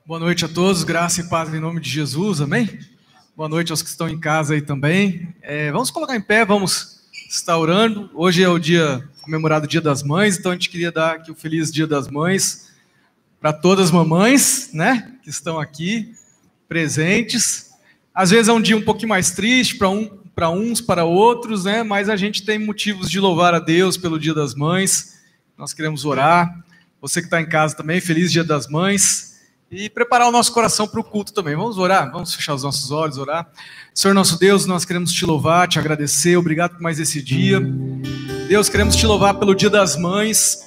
Boa noite a todos, graça e paz em nome de Jesus, amém? Boa noite aos que estão em casa aí também. Vamos colocar em pé, vamos estar orando. Hoje é o dia comemorado o Dia das Mães, então a gente queria dar aqui o feliz Dia das Mães para todas as mamães, né, que estão aqui presentes. Às vezes é um dia um pouquinho mais triste para uns, para outros, né, mas a gente tem motivos de louvar a Deus pelo Dia das Mães. Nós queremos orar. Você que está em casa também, feliz Dia das Mães. E preparar o nosso coração para o culto também. Vamos orar? Vamos fechar os nossos olhos, orar. Senhor nosso Deus, nós queremos te louvar, te agradecer. Obrigado por mais esse dia. Deus, queremos te louvar pelo Dia das Mães.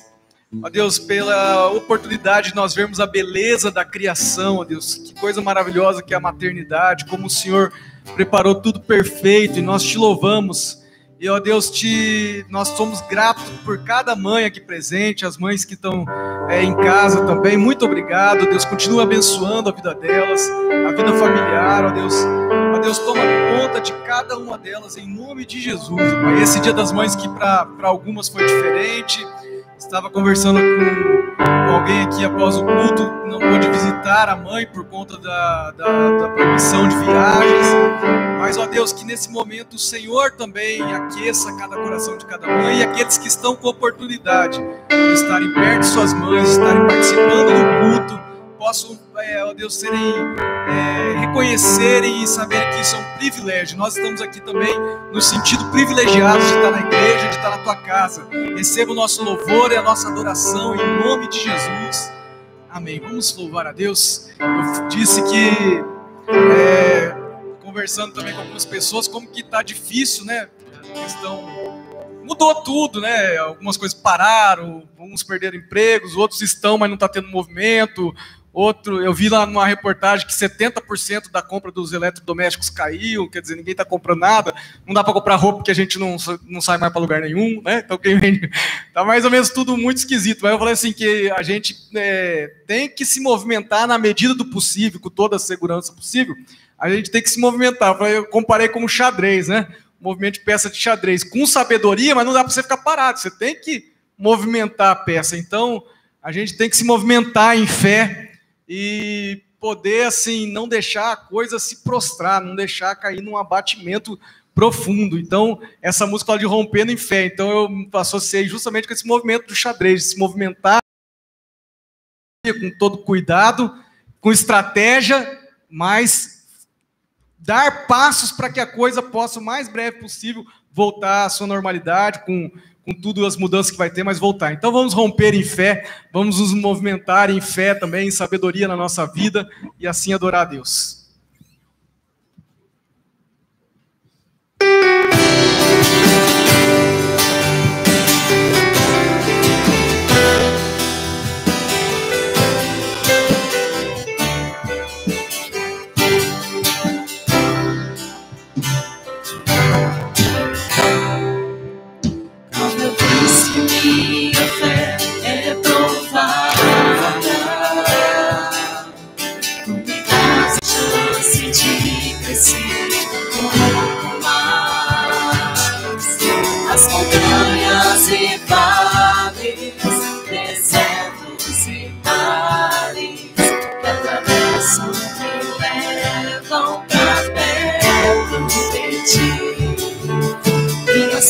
Ó Deus, pela oportunidade de nós vermos a beleza da criação. Ó Deus, que coisa maravilhosa que é a maternidade. Como o Senhor preparou tudo perfeito e nós te louvamos. E, ó Deus, nós somos gratos por cada mãe aqui presente, as mães que estão em casa também. Muito obrigado, Deus. Continua abençoando a vida delas, a vida familiar, ó Deus. Ó Deus, toma conta de cada uma delas, em nome de Jesus. Pai. Esse Dia das Mães que para algumas foi diferente. Estava conversando com alguém aqui após o culto, não pôde visitar a mãe por conta da proibição de viagens. Mas, ó Deus, que nesse momento o Senhor também aqueça cada coração de cada mãe e aqueles que estão com oportunidade de estarem perto de suas mães, de estarem participando do culto, possam, ó Deus, reconhecerem e saberem que isso é um privilégio. Nós estamos aqui também no sentido privilegiado de estar na igreja, de estar na tua casa. Receba o nosso louvor e a nossa adoração em nome de Jesus. Amém. Vamos louvar a Deus. Eu disse que, conversando também com algumas pessoas, como que está difícil, né? A questão mudou tudo, né? Algumas coisas pararam, uns perderam empregos, outros estão, mas não está tendo movimento. Eu vi lá numa reportagem que 70% da compra dos eletrodomésticos caiu, quer dizer, ninguém está comprando nada, não dá para comprar roupa porque a gente não sai mais para lugar nenhum, né? Então quem vende, tá mais ou menos tudo muito esquisito. Mas eu falei assim que a gente tem que se movimentar na medida do possível, com toda a segurança possível. A gente tem que se movimentar. Eu comparei com o xadrez, né? O movimento de peça de xadrez, com sabedoria, mas não dá para você ficar parado. Você tem que movimentar a peça. Então a gente tem que se movimentar em fé. E poder, assim, não deixar a coisa se prostrar, não deixar cair num abatimento profundo. Então, essa música fala de rompendo em fé. Então, eu associei justamente com esse movimento do xadrez, de se movimentar com todo cuidado, com estratégia, mas dar passos para que a coisa possa, o mais breve possível, voltar à sua normalidade, com tudo as mudanças que vai ter, mas voltar. Então vamos romper em fé, vamos nos movimentar em fé também, em sabedoria na nossa vida, e assim adorar a Deus.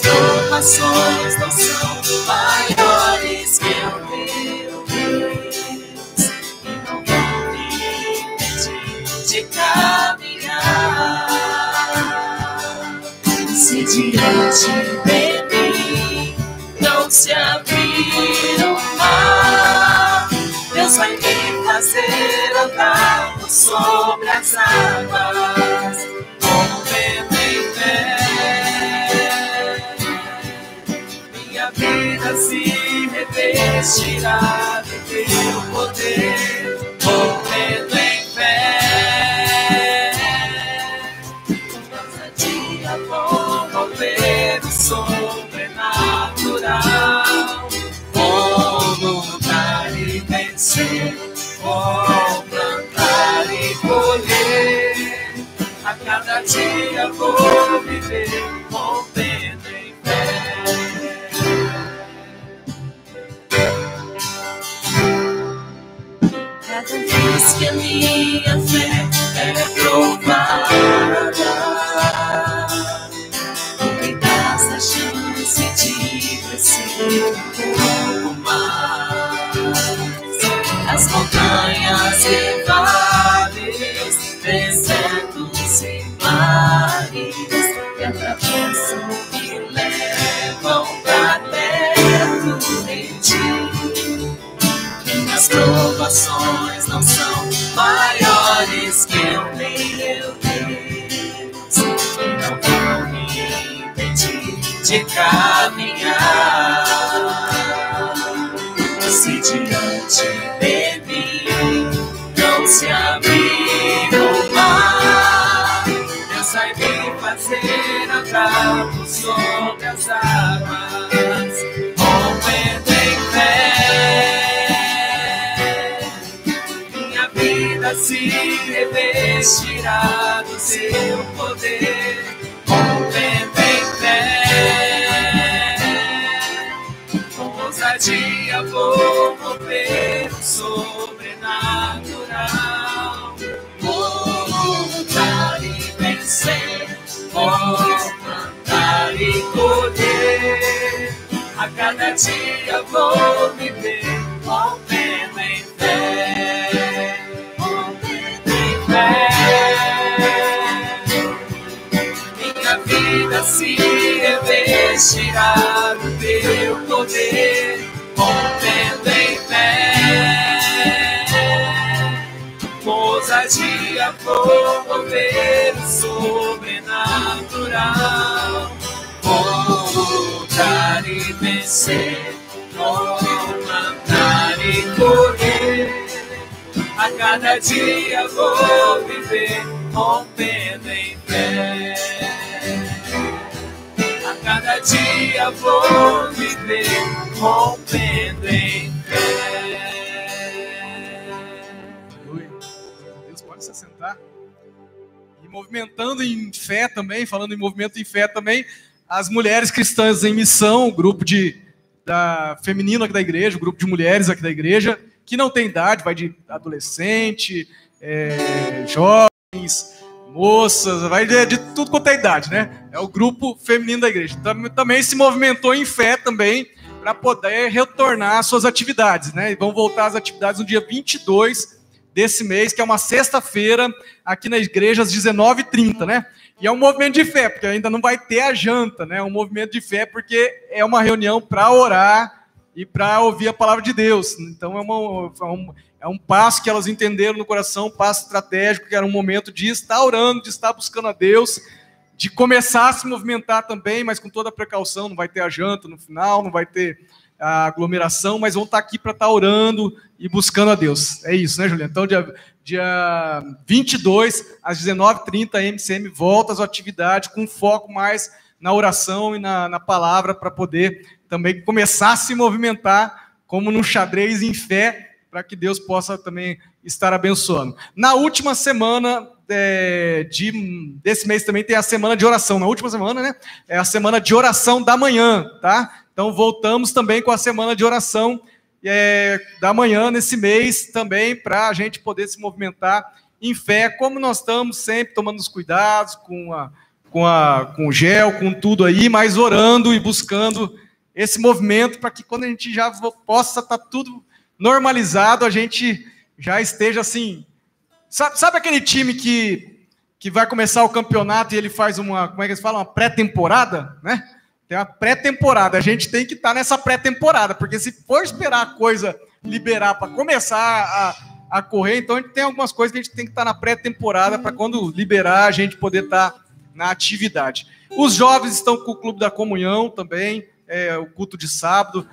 Provações não são maiores que o meu Deus, e não vão me impedir de caminhar. Se diante de mim não se abrir o mar, Deus vai me fazer andar por sobre as águas, movendo em fé. Vida se revestirá do teu poder, movendo em fé. Com ousadia vou mover o sobrenatural, vou lutar e vencer, vou plantar e colher. A cada dia vou viver, movendo em fé. Cada vez que a minha nem eu Deus, que não vão me impedir de caminhar. Se diante de mim não se abrir o mar, Deus vai me fazer andar por sobre as águas, rompendo em fé. Minha vida se revestirá do seu poder, rompendo em fé. Com ousadia vou mover o sobrenatural. Vou lutar e vencer, vou plantar e colher. A cada dia vou viver, rompendo em fé, rompendo em fé. Minha vida se revestirá do teu poder, rompendo em fé. Com ousadia vou mover o sobrenatural. Vou lutar e vencer, vou plantar e colher. A cada dia vou viver, rompendo em fé. A cada dia vou viver, rompendo em fé. Deus, pode se assentar. E movimentando em fé também, falando em movimento em fé também, as mulheres cristãs em missão, o grupo feminino aqui da igreja, o grupo de mulheres aqui da igreja, que não tem idade, vai de adolescente, jovens, moças, vai de tudo quanto é idade, né? É o grupo feminino da igreja. Também se movimentou em fé também, para poder retornar às suas atividades, né? E vão voltar às atividades no dia 22 desse mês, que é uma sexta-feira, aqui na igreja, às 19h30, né? E é um movimento de fé, porque ainda não vai ter a janta, né? É um movimento de fé, porque é uma reunião para orar e para ouvir a palavra de Deus. Então é um passo que elas entenderam no coração, um passo estratégico, que era um momento de estar orando, de estar buscando a Deus, de começar a se movimentar também, mas com toda a precaução. Não vai ter a janta no final, não vai ter a aglomeração, mas vão estar aqui para estar orando e buscando a Deus. É isso, né, Juliana? Então, dia 22, às 19h30, a MCM volta às atividades com foco mais na oração e na palavra, para poder também começar a se movimentar como num xadrez em fé, para que Deus possa também estar abençoando. Na última semana desse mês também tem a semana de oração. Na última semana, né? É a semana de oração da manhã, tá? Então voltamos também com a semana de oração da manhã nesse mês também, para a gente poder se movimentar em fé, como nós estamos sempre tomando os cuidados com o gel, com tudo aí, mas orando e buscando esse movimento para que quando a gente já possa estar tudo normalizado, a gente já esteja assim. Sabe aquele time que vai começar o campeonato e ele faz como é que eles falam? Uma pré-temporada, né? Tem uma pré-temporada. A gente tem que estar nessa pré-temporada, porque se for esperar a coisa liberar para começar a correr, então a gente tem algumas coisas que a gente tem que estar na pré-temporada para quando liberar a gente poder estar na atividade. Os jovens estão com o Clube da Comunhão também, o culto de sábado,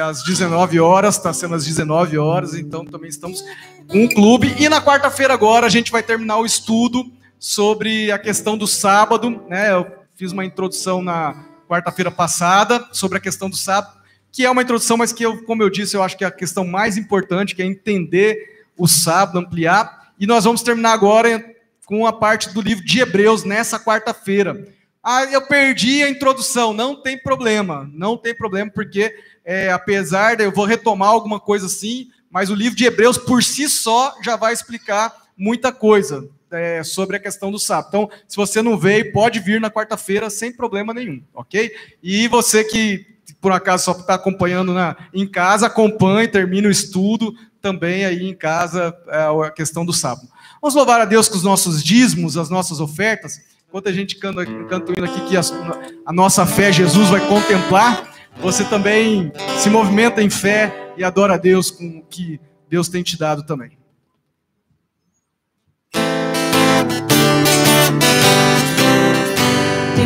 às 19 horas, está sendo às 19 horas, então também estamos com o clube. E na quarta-feira agora a gente vai terminar o estudo sobre a questão do sábado, né? Eu fiz uma introdução na quarta-feira passada sobre a questão do sábado, que é uma introdução, mas que, como eu disse, eu acho que é a questão mais importante, que é entender o sábado, ampliar. E nós vamos terminar agora com a parte do livro de Hebreus nessa quarta-feira. Eu perdi a introdução, não tem problema, porque apesar de eu vou retomar alguma coisa assim, mas o livro de Hebreus por si só já vai explicar muita coisa sobre a questão do sábado. Então, se você não veio, pode vir na quarta-feira sem problema nenhum, ok? E você que por acaso só está acompanhando em casa, acompanhe, termine o estudo também aí em casa, a questão do sábado. Vamos louvar a Deus com os nossos dízimos, as nossas ofertas, enquanto a gente canta o hino aqui, que a nossa fé Jesus vai contemplar. Você também se movimenta em fé e adora a Deus com o que Deus tem te dado também.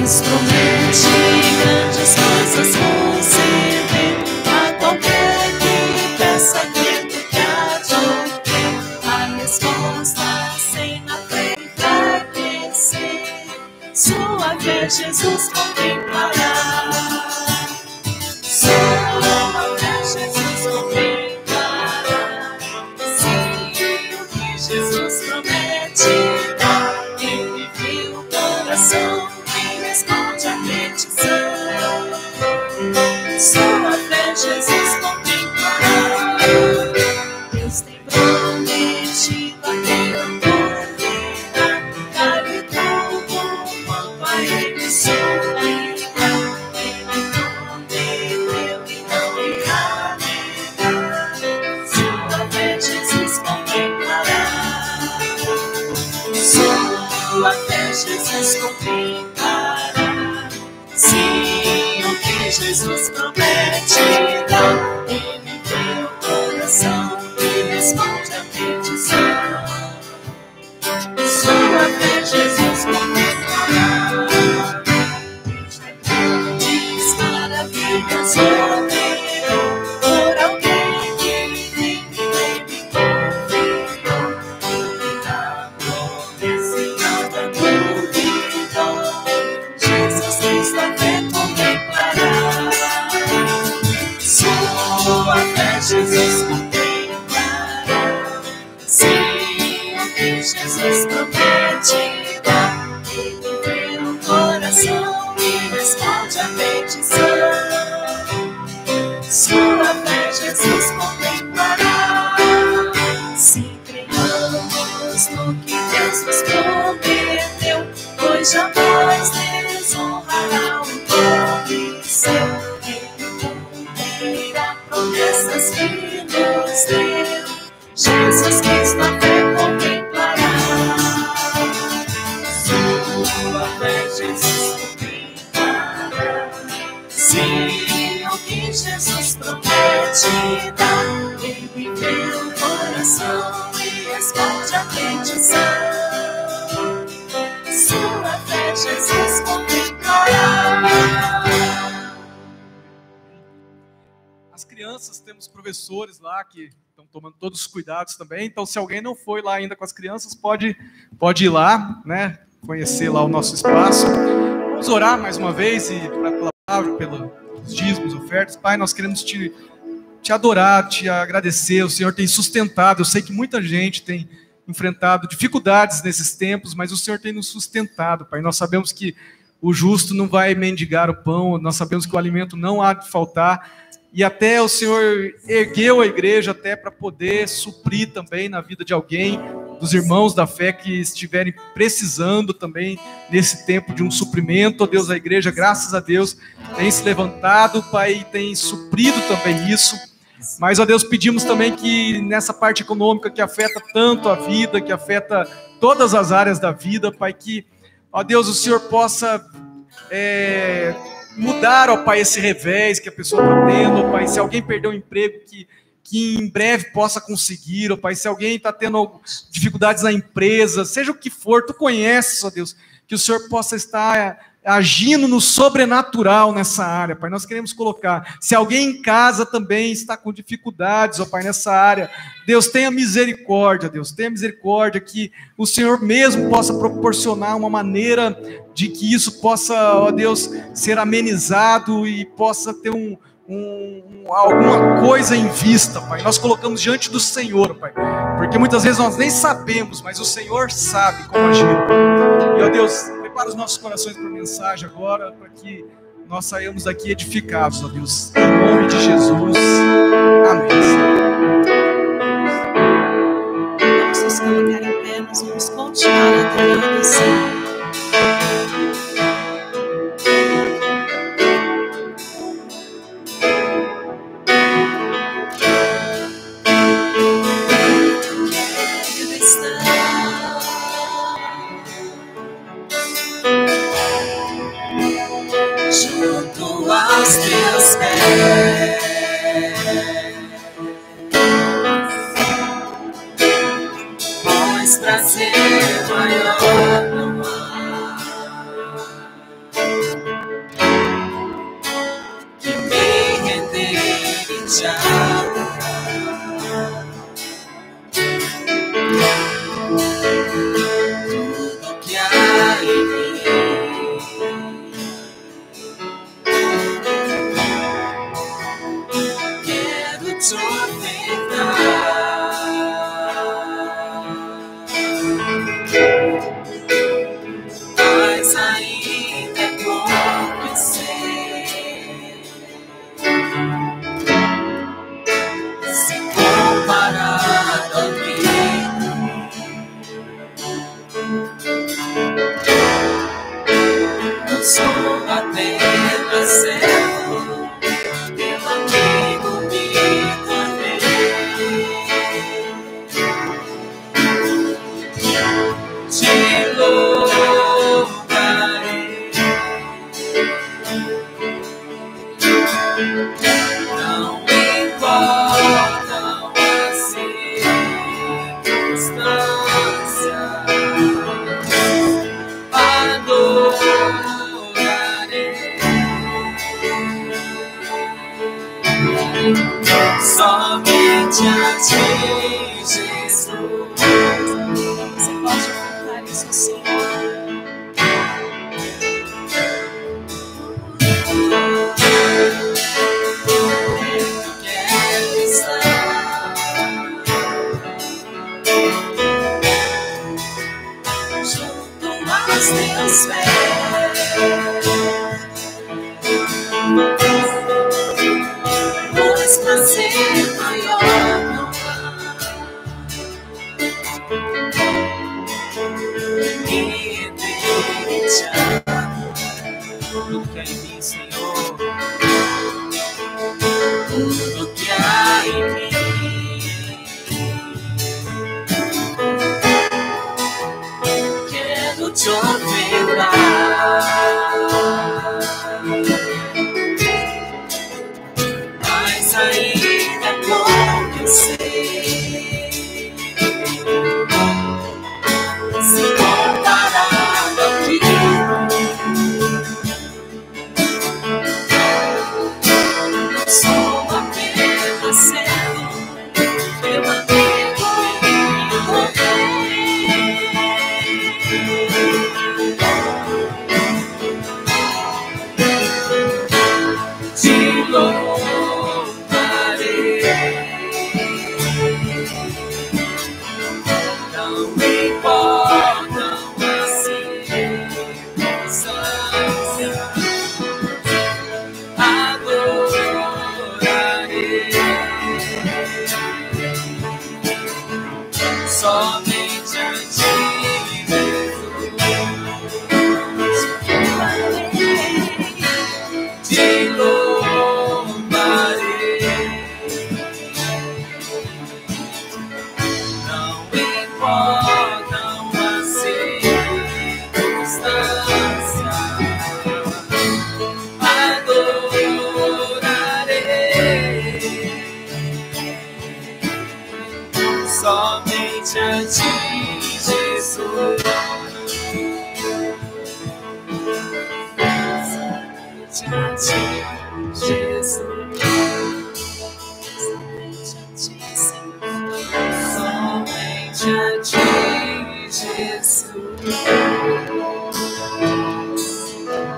Jesus promete grandes coisas conceder a qualquer que peça, crendo que há de obter a resposta sem na fé enfraquecer. Sua fé Jesus contemplará. Sua fé Jesus contemplará. Sim, o que Jesus promete dá. Ele vê o coração e responde a petição. Sua fé Jesus contemplará. Deus tem prometido a quem não duvidar, dar-lhe tudo quanto a ele suplica. Ele prometeu e não irá negar. Sua fé Jesus contemplará. Sua fé Jesus contemplará. Sim, o que Jesus promete dá. Ele vê o coração e responde a petição. Sua fé Jesus contemplará. Grandes maravilhas operou por alguém que nele confiou. E na promessa e nada duvidou. Jesus Cristo a fé contemplará. Sua fé Jesus contemplará. Sim, o que Jesus promete dá. Ele vê o coração e responde a petição. Sua fé Jesus contemplará. Se cremos no que Deus nos prometeu, pois jamais desonrará o nome seu. Ele cumprirá promessas que nos deu. Jesus Cristo a fé contemplará. Sua fé Jesus contemplará. Sim, o que Jesus promete dá. Ele vê o coração e responde a petição. Sua fé Jesus contemplará. As crianças, temos professores lá que estão tomando todos os cuidados também. Então, se alguém não foi lá ainda com as crianças, pode ir lá, né? Conhecer lá o nosso espaço. Vamos orar mais uma vez e pela palavra, pelos dízimos, ofertas. Pai, nós queremos te adorar, te agradecer. O Senhor tem sustentado. Eu sei que muita gente tem enfrentado dificuldades nesses tempos, mas o Senhor tem nos sustentado, Pai. Nós sabemos que o justo não vai mendigar o pão, nós sabemos que o alimento não há de faltar. E até o Senhor ergueu a igreja até para poder suprir também na vida de alguém, dos irmãos da fé que estiverem precisando também nesse tempo de um suprimento. Ó Deus, a igreja, graças a Deus, tem se levantado, Pai, e tem suprido também isso. Mas, ó Deus, pedimos também que nessa parte econômica que afeta tanto a vida, que afeta todas as áreas da vida, Pai, que, ó Deus, o Senhor possa mudar, ó Pai, esse revés que a pessoa está tendo, ó Pai, se alguém perdeu o emprego, que em breve possa conseguir, ó Pai, se alguém está tendo dificuldades na empresa, seja o que for, Tu conheces, ó Deus, que o Senhor possa estar agindo no sobrenatural nessa área, Pai. Nós queremos colocar, se alguém em casa também está com dificuldades, ó Pai, nessa área, Deus, tenha misericórdia, Deus, tenha misericórdia, que o Senhor mesmo possa proporcionar uma maneira de que isso possa, ó Deus, ser amenizado e possa ter alguma coisa em vista, Pai. Nós colocamos diante do Senhor, Pai, porque muitas vezes nós nem sabemos, mas o Senhor sabe como agir, Pai. E, ó Deus, prepara os nossos corações para a mensagem agora, para que nós saímos daqui edificados, ó Deus, em nome de Jesus. Amém. Vamos nos colocar em pé, nós vamos continuar adorando o Senhor. Junto aos teus pés, pois prazer maior não há. acendemos ao Senhor. Quero estar junto aos teus pés, pois prazer maior não há. E dele te amo. Tudo que há em mim, Senhor. Tudo que há em mim. Quero te ofertar. Mas ainda é pouco eu sei. Se comparado a ti, não sou apenas servo, teu amigo e te louvarei. Não importam as circunstâncias, adorarei. Somente a ti, Jesus, te louvarei. Não importam as circunstâncias, adorarei. Somente a ti, Jesus. Somente a ti, Jesus. Somente a ti, Senhor. Somente a ti, Jesus.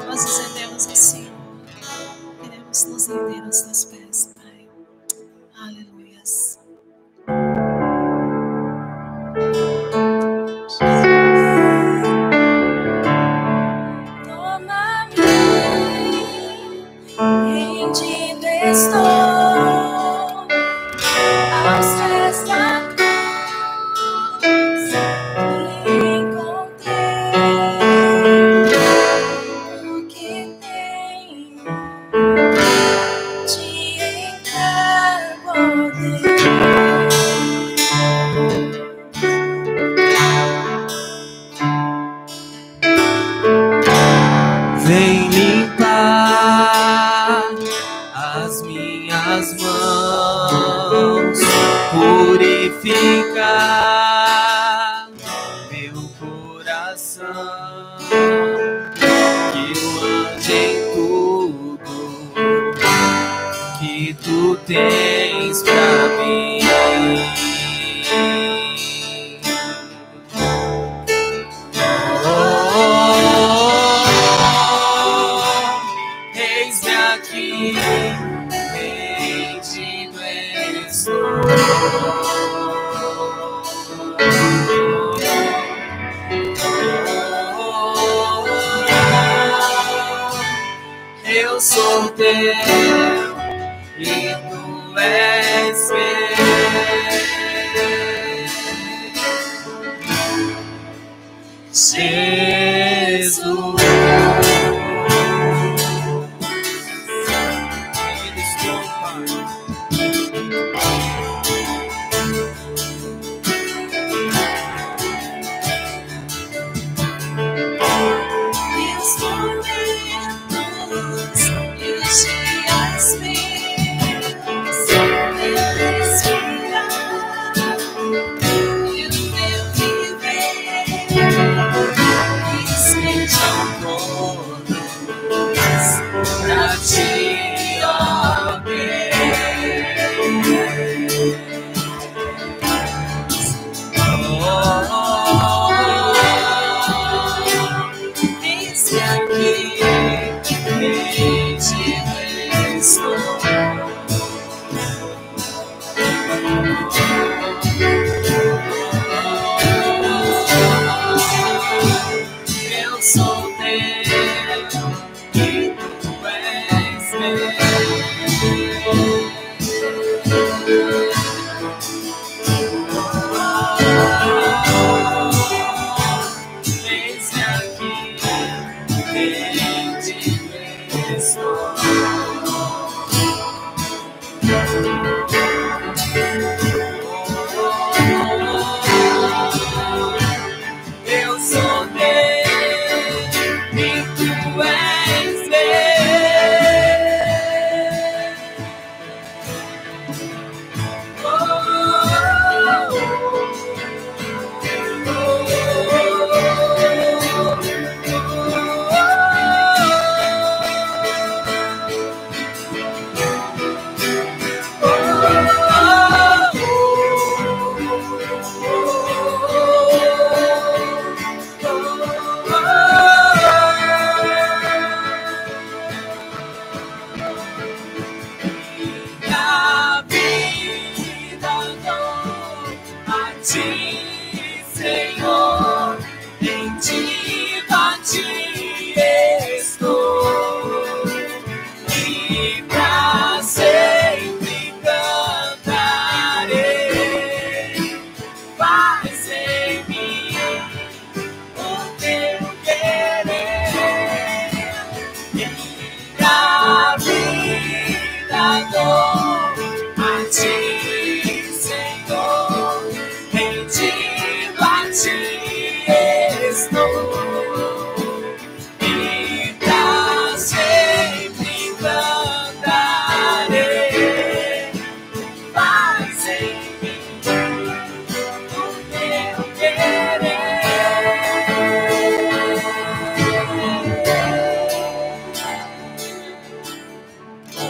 Nós nos rendemos ao Senhor. Queremos nos render aos teus pés, Pai. Aleluias. Toma-me, rendido estou aos pés da cruz, e encontrei o que tenho, te entrego, ó Deus. Vem limpar as minhas mãos, purificar meu coração, que eu ande em tudo que tu tens pra mim. Eis-me aqui, rendido estou. Eu sou teu e tu és meu, Jesus. Respirar, e o teu viver, sou teu e tu és meu. Eis-me aqui, rende-me estou. Eu sou teu e tu és a vida dou a ti, Senhor, em ti estou, e pra sempre cantarei. Faz em mim o teu querer, minha vida dou a ti, Senhor, rendido a ti estou, e pra sempre cantarei. Faz em mim o teu querer.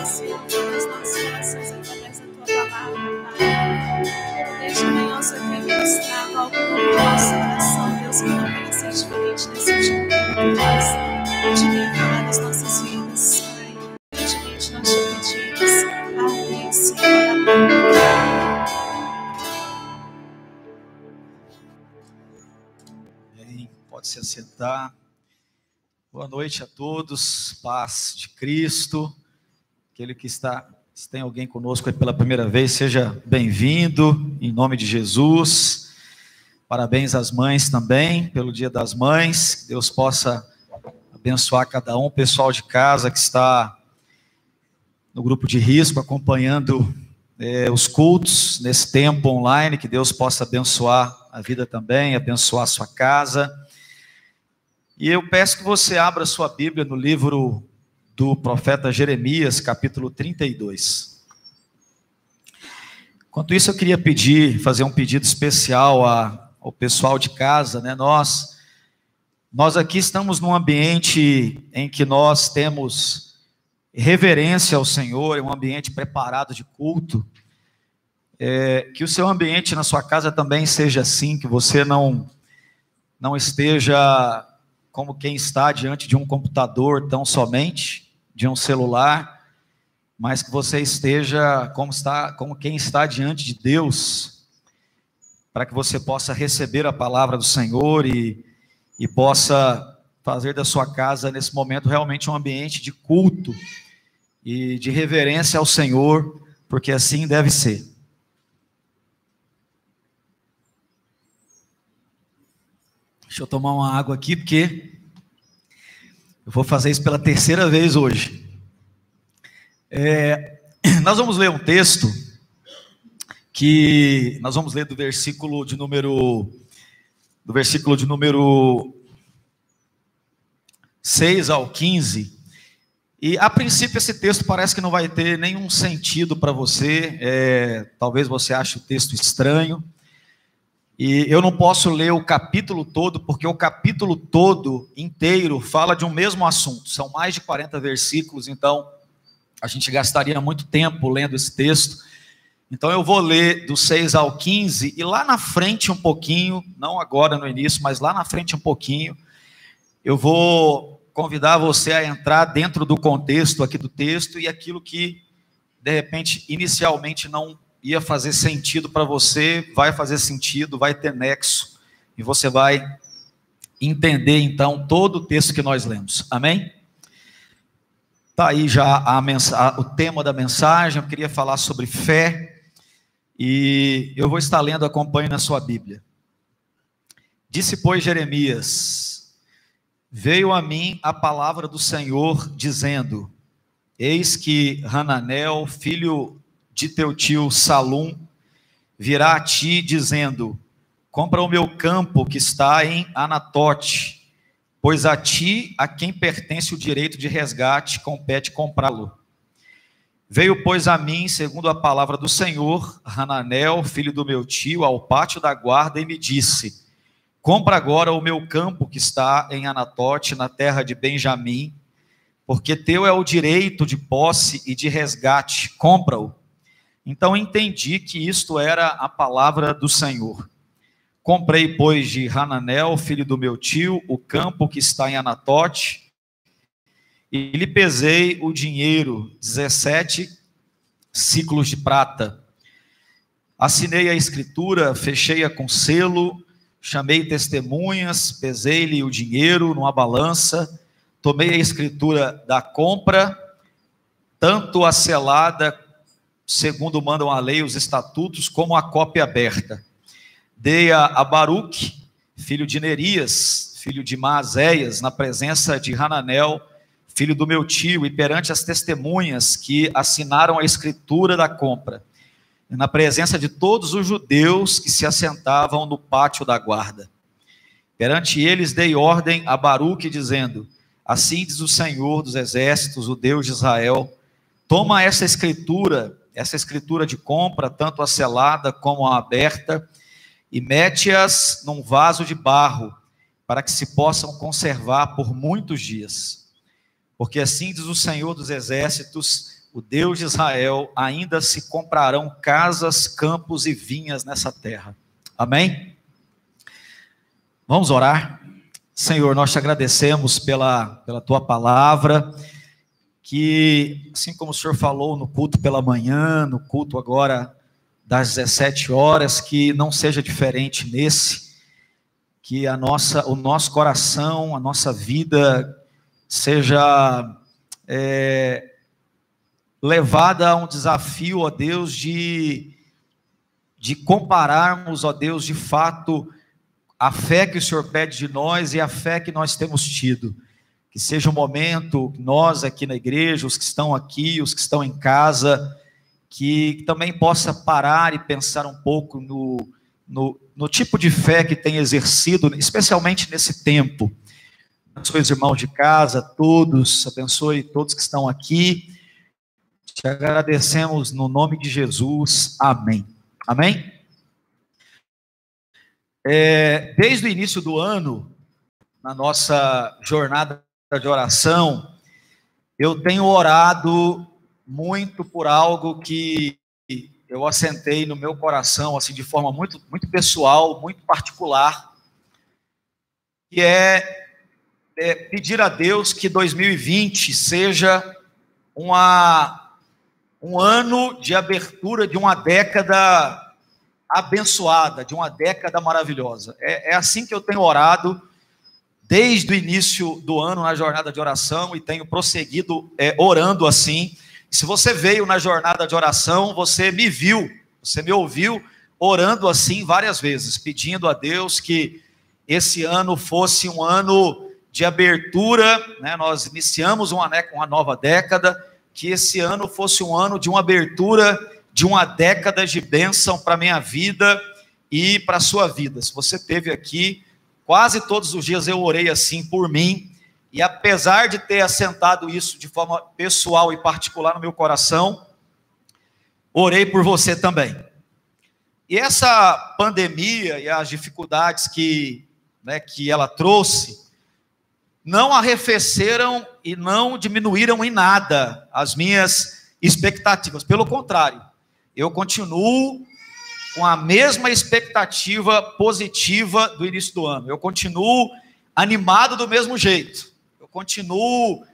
Senhor, as nossas orações através da tua palavra, Pai. Deixa, Senhor, Senhor, ter ministrado algo no nosso coração, Deus, que não venha ser diferente nesse último tempo, Deus. Divina nas nossas vidas, Pai. Gentilmente nós te pedimos. Amém, Senhor. Amém. Pode se assentar. Boa noite a todos. Paz de Cristo. Aquele que está, se tem alguém conosco aí pela primeira vez, seja bem-vindo, em nome de Jesus. Parabéns às mães também, pelo Dia das Mães. Que Deus possa abençoar cada um, o pessoal de casa que está no grupo de risco, acompanhando os cultos nesse tempo online. Que Deus possa abençoar a vida também, abençoar a sua casa. E eu peço que você abra sua Bíblia no livro do profeta Jeremias, capítulo 32. Enquanto isso, eu queria fazer um pedido especial ao pessoal de casa, né? Nós aqui estamos num ambiente em que nós temos reverência ao Senhor, é um ambiente preparado de culto. Que o seu ambiente na sua casa também seja assim, que você não esteja como quem está diante de um computador tão somente, de um celular, mas que você esteja como quem está diante de Deus, para que você possa receber a palavra do Senhor e possa fazer da sua casa, nesse momento, realmente um ambiente de culto e de reverência ao Senhor, porque assim deve ser. Deixa eu tomar uma água aqui, porque eu vou fazer isso pela terceira vez hoje. Nós vamos ler um texto que nós vamos ler do versículo de número 6 ao 15. E a princípio esse texto parece que não vai ter nenhum sentido para você. Talvez você ache o texto estranho. E eu não posso ler o capítulo todo, porque o capítulo todo inteiro fala de um mesmo assunto. São mais de 40 versículos, então a gente gastaria muito tempo lendo esse texto. Então eu vou ler do 6 ao 15, e lá na frente um pouquinho, não agora no início, mas lá na frente um pouquinho, eu vou convidar você a entrar dentro do contexto aqui do texto, e aquilo que, de repente, inicialmente não ia fazer sentido para você, vai fazer sentido, vai ter nexo, e você vai entender então todo o texto que nós lemos. Amém? Está aí já o tema da mensagem. Eu queria falar sobre fé, e eu vou estar lendo, acompanhe na sua Bíblia. Disse, pois, Jeremias: veio a mim a palavra do Senhor, dizendo: eis que Hananel, filho de teu tio Salum, virá a ti, dizendo: compra o meu campo que está em Anatote, pois a ti, a quem pertence o direito de resgate, compete comprá-lo. Veio, pois, a mim, segundo a palavra do Senhor, Hananel, filho do meu tio, ao pátio da guarda, e me disse: compra agora o meu campo que está em Anatote, na terra de Benjamim, porque teu é o direito de posse e de resgate, compra-o. Então entendi que isto era a palavra do Senhor. Comprei, pois, de Hananel, filho do meu tio, o campo que está em Anatote, e lhe pesei o dinheiro, 17 siclos de prata. Assinei a escritura, fechei-a com selo, chamei testemunhas, pesei-lhe o dinheiro numa balança, tomei a escritura da compra, tanto a selada, segundo mandam a lei, os estatutos, como a cópia aberta. Dei-a a Baruque, filho de Nerias, filho de Maazéias, na presença de Hananel, filho do meu tio, e perante as testemunhas que assinaram a escritura da compra, e na presença de todos os judeus que se assentavam no pátio da guarda. Perante eles dei ordem a Baruque, dizendo: assim diz o Senhor dos exércitos, o Deus de Israel: toma essa escritura de compra, tanto a selada como a aberta, e mete-as num vaso de barro, para que se possam conservar por muitos dias. Porque assim diz o Senhor dos exércitos, o Deus de Israel: ainda se comprarão casas, campos e vinhas nessa terra. Amém? Vamos orar. Senhor, nós te agradecemos pela tua palavra, que assim como o Senhor falou no culto pela manhã, no culto agora das 17 horas, que não seja diferente nesse, que o nosso coração, a nossa vida seja levada a um desafio, ó Deus, de compararmos, ó Deus, de fato, a fé que o Senhor pede de nós e a fé que nós temos tido. Que seja um momento, nós aqui na igreja, os que estão aqui, os que estão em casa, que também possa parar e pensar um pouco no tipo de fé que tem exercido, especialmente nesse tempo. Abençoe os irmãos de casa, todos, abençoe todos que estão aqui. Te agradecemos no nome de Jesus. Amém. Amém? Desde o início do ano, na nossa jornada de oração, eu tenho orado muito por algo que eu assentei no meu coração, assim, de forma muito, muito pessoal, muito particular, que é pedir a Deus que 2020 seja um ano de abertura de uma década abençoada, de uma década maravilhosa. É assim que eu tenho orado desde o início do ano na jornada de oração e tenho prosseguido orando assim. Se você veio na jornada de oração, você me viu, você me ouviu orando assim várias vezes, pedindo a Deus que esse ano fosse um ano de abertura, né? Nós iniciamos uma nova década, que esse ano fosse um ano de uma abertura, de uma década de bênção para a minha vida e para a sua vida. Se você esteve aqui, quase todos os dias eu orei assim por mim, e apesar de ter assentado isso de forma pessoal e particular no meu coração, orei por você também. E essa pandemia e as dificuldades que ela trouxe, não arrefeceram e não diminuíram em nada as minhas expectativas. Pelo contrário, eu continuo com a mesma expectativa positiva do início do ano. Eu continuo animado do mesmo jeito. Eu continuo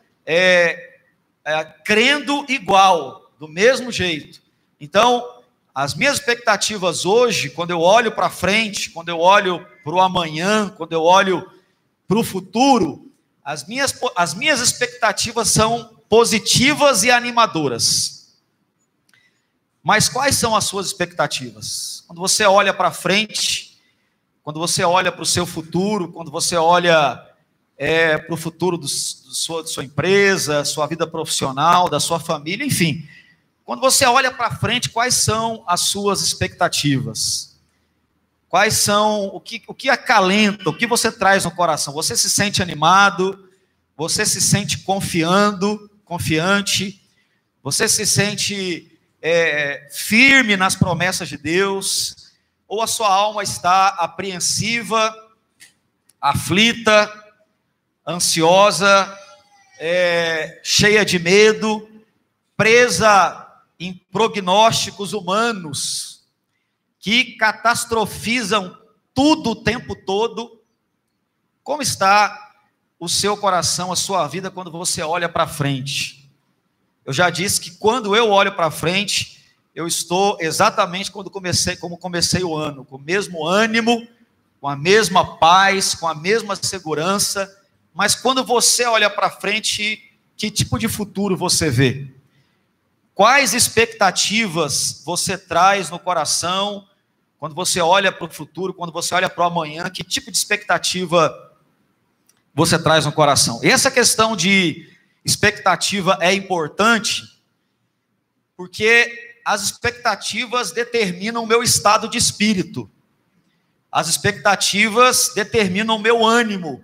crendo igual, do mesmo jeito. Então, as minhas expectativas hoje, quando eu olho para frente, quando eu olho para o amanhã, quando eu olho para o futuro, as minhas expectativas são positivas e animadoras. Mas quais são as suas expectativas? Quando você olha para frente, quando você olha para o seu futuro, quando você olha para o futuro da sua empresa, sua vida profissional, da sua família, enfim. Quando você olha para frente, quais são as suas expectativas? Quais são, o que acalenta, o que você traz no coração? Você se sente animado? Você se sente confiante? Você se sente firme nas promessas de Deus? Ou a sua alma está apreensiva, aflita, ansiosa, cheia de medo, presa em prognósticos humanos que catastrofizam tudo o tempo todo? Como está o seu coração, a sua vida, quando você olha para frente? Eu já disse que quando eu olho para frente, eu estou exatamente como comecei o ano, com o mesmo ânimo, com a mesma paz, com a mesma segurança. Mas quando você olha para frente, que tipo de futuro você vê? Quais expectativas você traz no coração? Quando você olha para o futuro, quando você olha para o amanhã, que tipo de expectativa você traz no coração? E essa questão de expectativa é importante, porque as expectativas determinam o meu estado de espírito. As expectativas determinam o meu ânimo,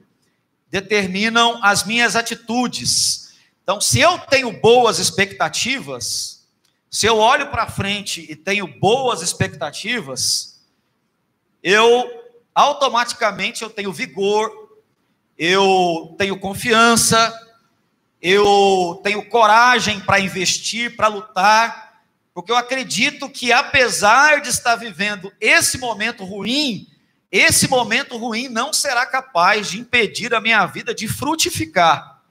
determinam as minhas atitudes. Então, se eu tenho boas expectativas, se eu olho para frente e tenho boas expectativas, automaticamente eu tenho vigor, eu tenho confiança, eu tenho coragem para investir, para lutar, porque eu acredito que, apesar de estar vivendo esse momento ruim não será capaz de impedir a minha vida de frutificar,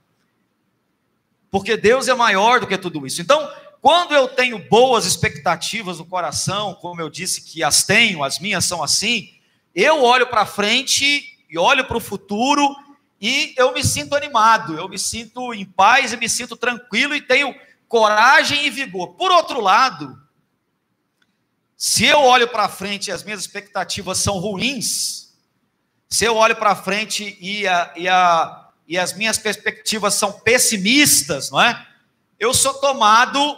porque Deus é maior do que tudo isso. Então, quando eu tenho boas expectativas no coração, como eu disse que as tenho, as minhas são assim, eu olho para frente e olho para o futuro e eu me sinto animado, eu me sinto em paz, eu me sinto tranquilo e tenho coragem e vigor. Por outro lado, se eu olho para frente e as minhas expectativas são ruins, se eu olho para frente e as minhas perspectivas são pessimistas, não é? Eu sou tomado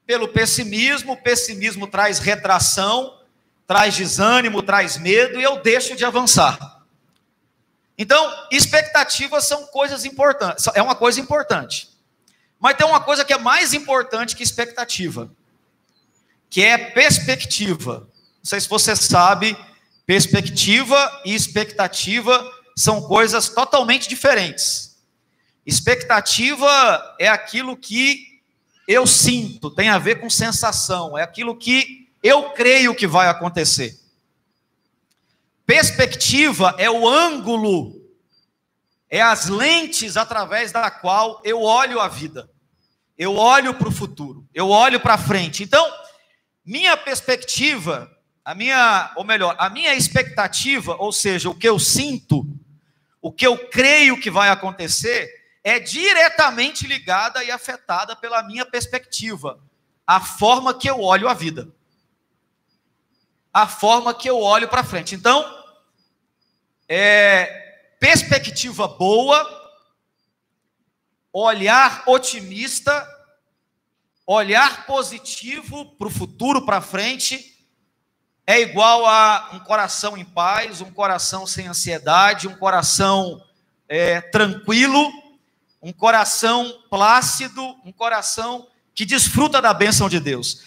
pelo pessimismo, o pessimismo traz retração, traz desânimo, traz medo, e eu deixo de avançar. Então, expectativas são coisas importantes, é uma coisa importante. Mas tem uma coisa que é mais importante que expectativa, que é perspectiva. Não sei se você sabe, perspectiva e expectativa são coisas totalmente diferentes. Expectativa é aquilo que eu sinto, tem a ver com sensação, é aquilo que eu creio que vai acontecer. Perspectiva é o ângulo, é as lentes através da qual eu olho a vida, eu olho para o futuro, eu olho para frente. Então, minha perspectiva, a minha expectativa, ou seja, o que eu sinto, o que eu creio que vai acontecer, é diretamente ligada e afetada pela minha perspectiva, a forma que eu olho a vida, a forma que eu olho para frente. Então, perspectiva boa, olhar otimista, olhar positivo para o futuro, para frente, é igual a um coração em paz, um coração sem ansiedade, um coração tranquilo, um coração plácido, um coração que desfruta da bênção de Deus.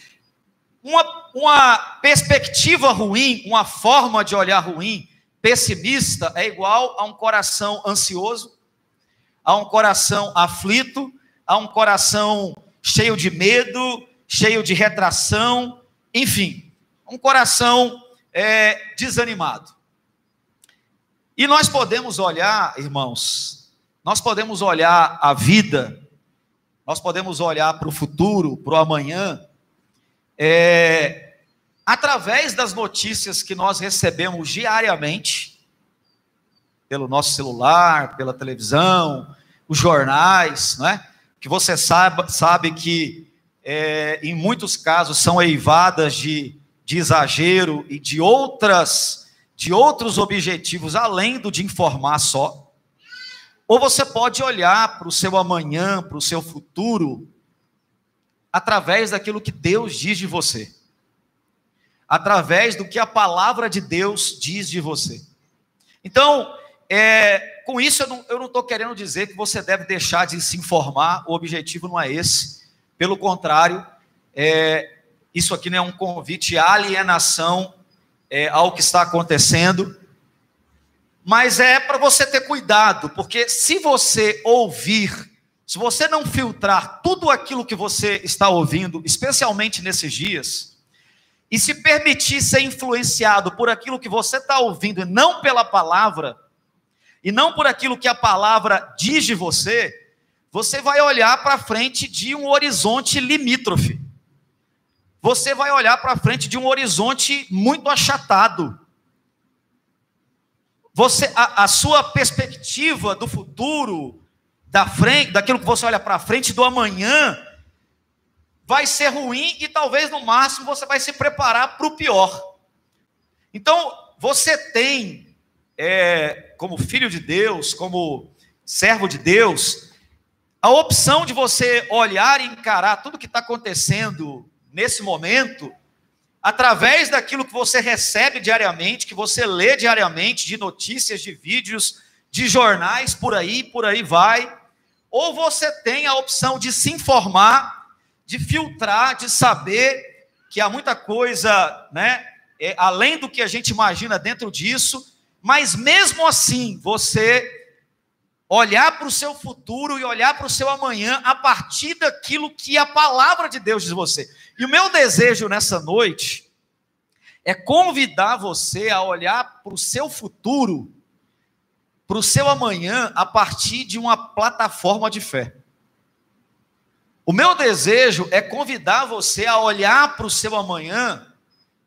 Uma perspectiva ruim, uma forma de olhar ruim, pessimista, é igual a um coração ansioso, a um coração aflito, a um coração cheio de medo, cheio de retração, enfim, um coração desanimado. E nós podemos olhar, irmãos, nós podemos olhar a vida, nós podemos olhar para o futuro, para o amanhã, através das notícias que nós recebemos diariamente. pelo nosso celular, pela televisão, os jornais, não é? Que você sabe que em muitos casos são eivadas de exagero e de outros objetivos, além do de informar só. Ou você pode olhar para o seu amanhã, para o seu futuro, através daquilo que Deus diz de você. Através do que a palavra de Deus diz de você. Então, com isso eu não estou querendo dizer que você deve deixar de se informar, o objetivo não é esse. Pelo contrário, isso aqui não é um convite à alienação ao que está acontecendo, mas é para você ter cuidado, porque se você ouvir, se você não filtrar tudo aquilo que você está ouvindo, especialmente nesses dias, e se permitir ser influenciado por aquilo que você está ouvindo, e não pela palavra, e não por aquilo que a palavra diz de você, você vai olhar para frente de um horizonte limítrofe. Você vai olhar para frente de um horizonte muito achatado. A sua perspectiva do futuro, da frente, daquilo que você olha para frente, do amanhã, vai ser ruim e talvez no máximo você vai se preparar para o pior. Então, você tem, como filho de Deus, como servo de Deus, a opção de você olhar e encarar tudo que está acontecendo nesse momento, através daquilo que você recebe diariamente, que você lê diariamente, de notícias, de vídeos, de jornais, por aí vai. Ou você tem a opção de se informar, de filtrar, de saber que há muita coisa, né, além do que a gente imagina dentro disso, mas mesmo assim, você olhar para o seu futuro e olhar para o seu amanhã a partir daquilo que a palavra de Deus diz a você. E o meu desejo nessa noite é convidar você a olhar para o seu futuro, para o seu amanhã, a partir de uma plataforma de fé. O meu desejo é convidar você a olhar para o seu amanhã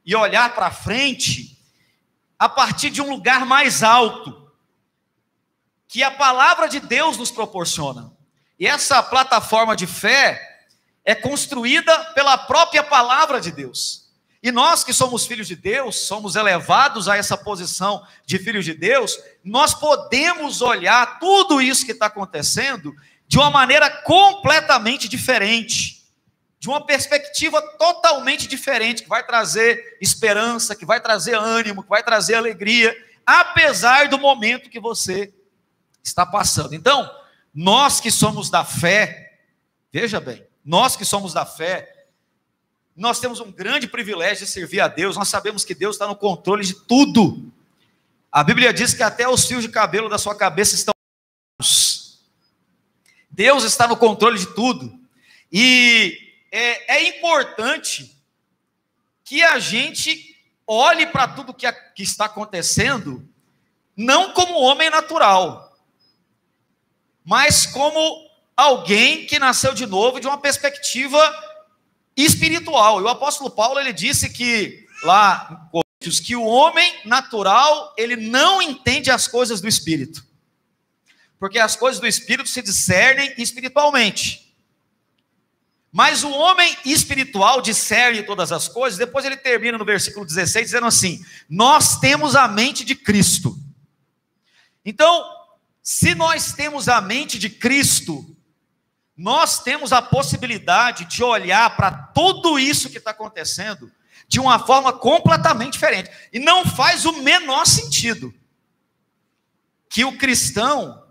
e olhar para frente a partir de um lugar mais alto, que a palavra de Deus nos proporciona. E essa plataforma de fé é construída pela própria palavra de Deus. E nós que somos filhos de Deus, somos elevados a essa posição de filhos de Deus, nós podemos olhar tudo isso que está acontecendo de uma maneira completamente diferente, de uma perspectiva totalmente diferente, que vai trazer esperança, que vai trazer ânimo, que vai trazer alegria, apesar do momento que você está passando. Então, nós que somos da fé, veja bem, nós que somos da fé, nós temos um grande privilégio de servir a Deus. Nós sabemos que Deus está no controle de tudo. A Bíblia diz que até os fios de cabelo da sua cabeça estão. Deus está no controle de tudo. E é importante que a gente olhe para tudo que está acontecendo, não como homem natural, mas como alguém que nasceu de novo de uma perspectiva espiritual. E o apóstolo Paulo, ele disse que, lá em Coríntios, que o homem natural, ele não entende as coisas do Espírito. Porque as coisas do Espírito se discernem espiritualmente. Mas o homem espiritual discerne todas as coisas. Depois ele termina no versículo 16, dizendo assim: nós temos a mente de Cristo. Então, se nós temos a mente de Cristo, nós temos a possibilidade de olhar para tudo isso que está acontecendo de uma forma completamente diferente. E não faz o menor sentido que o cristão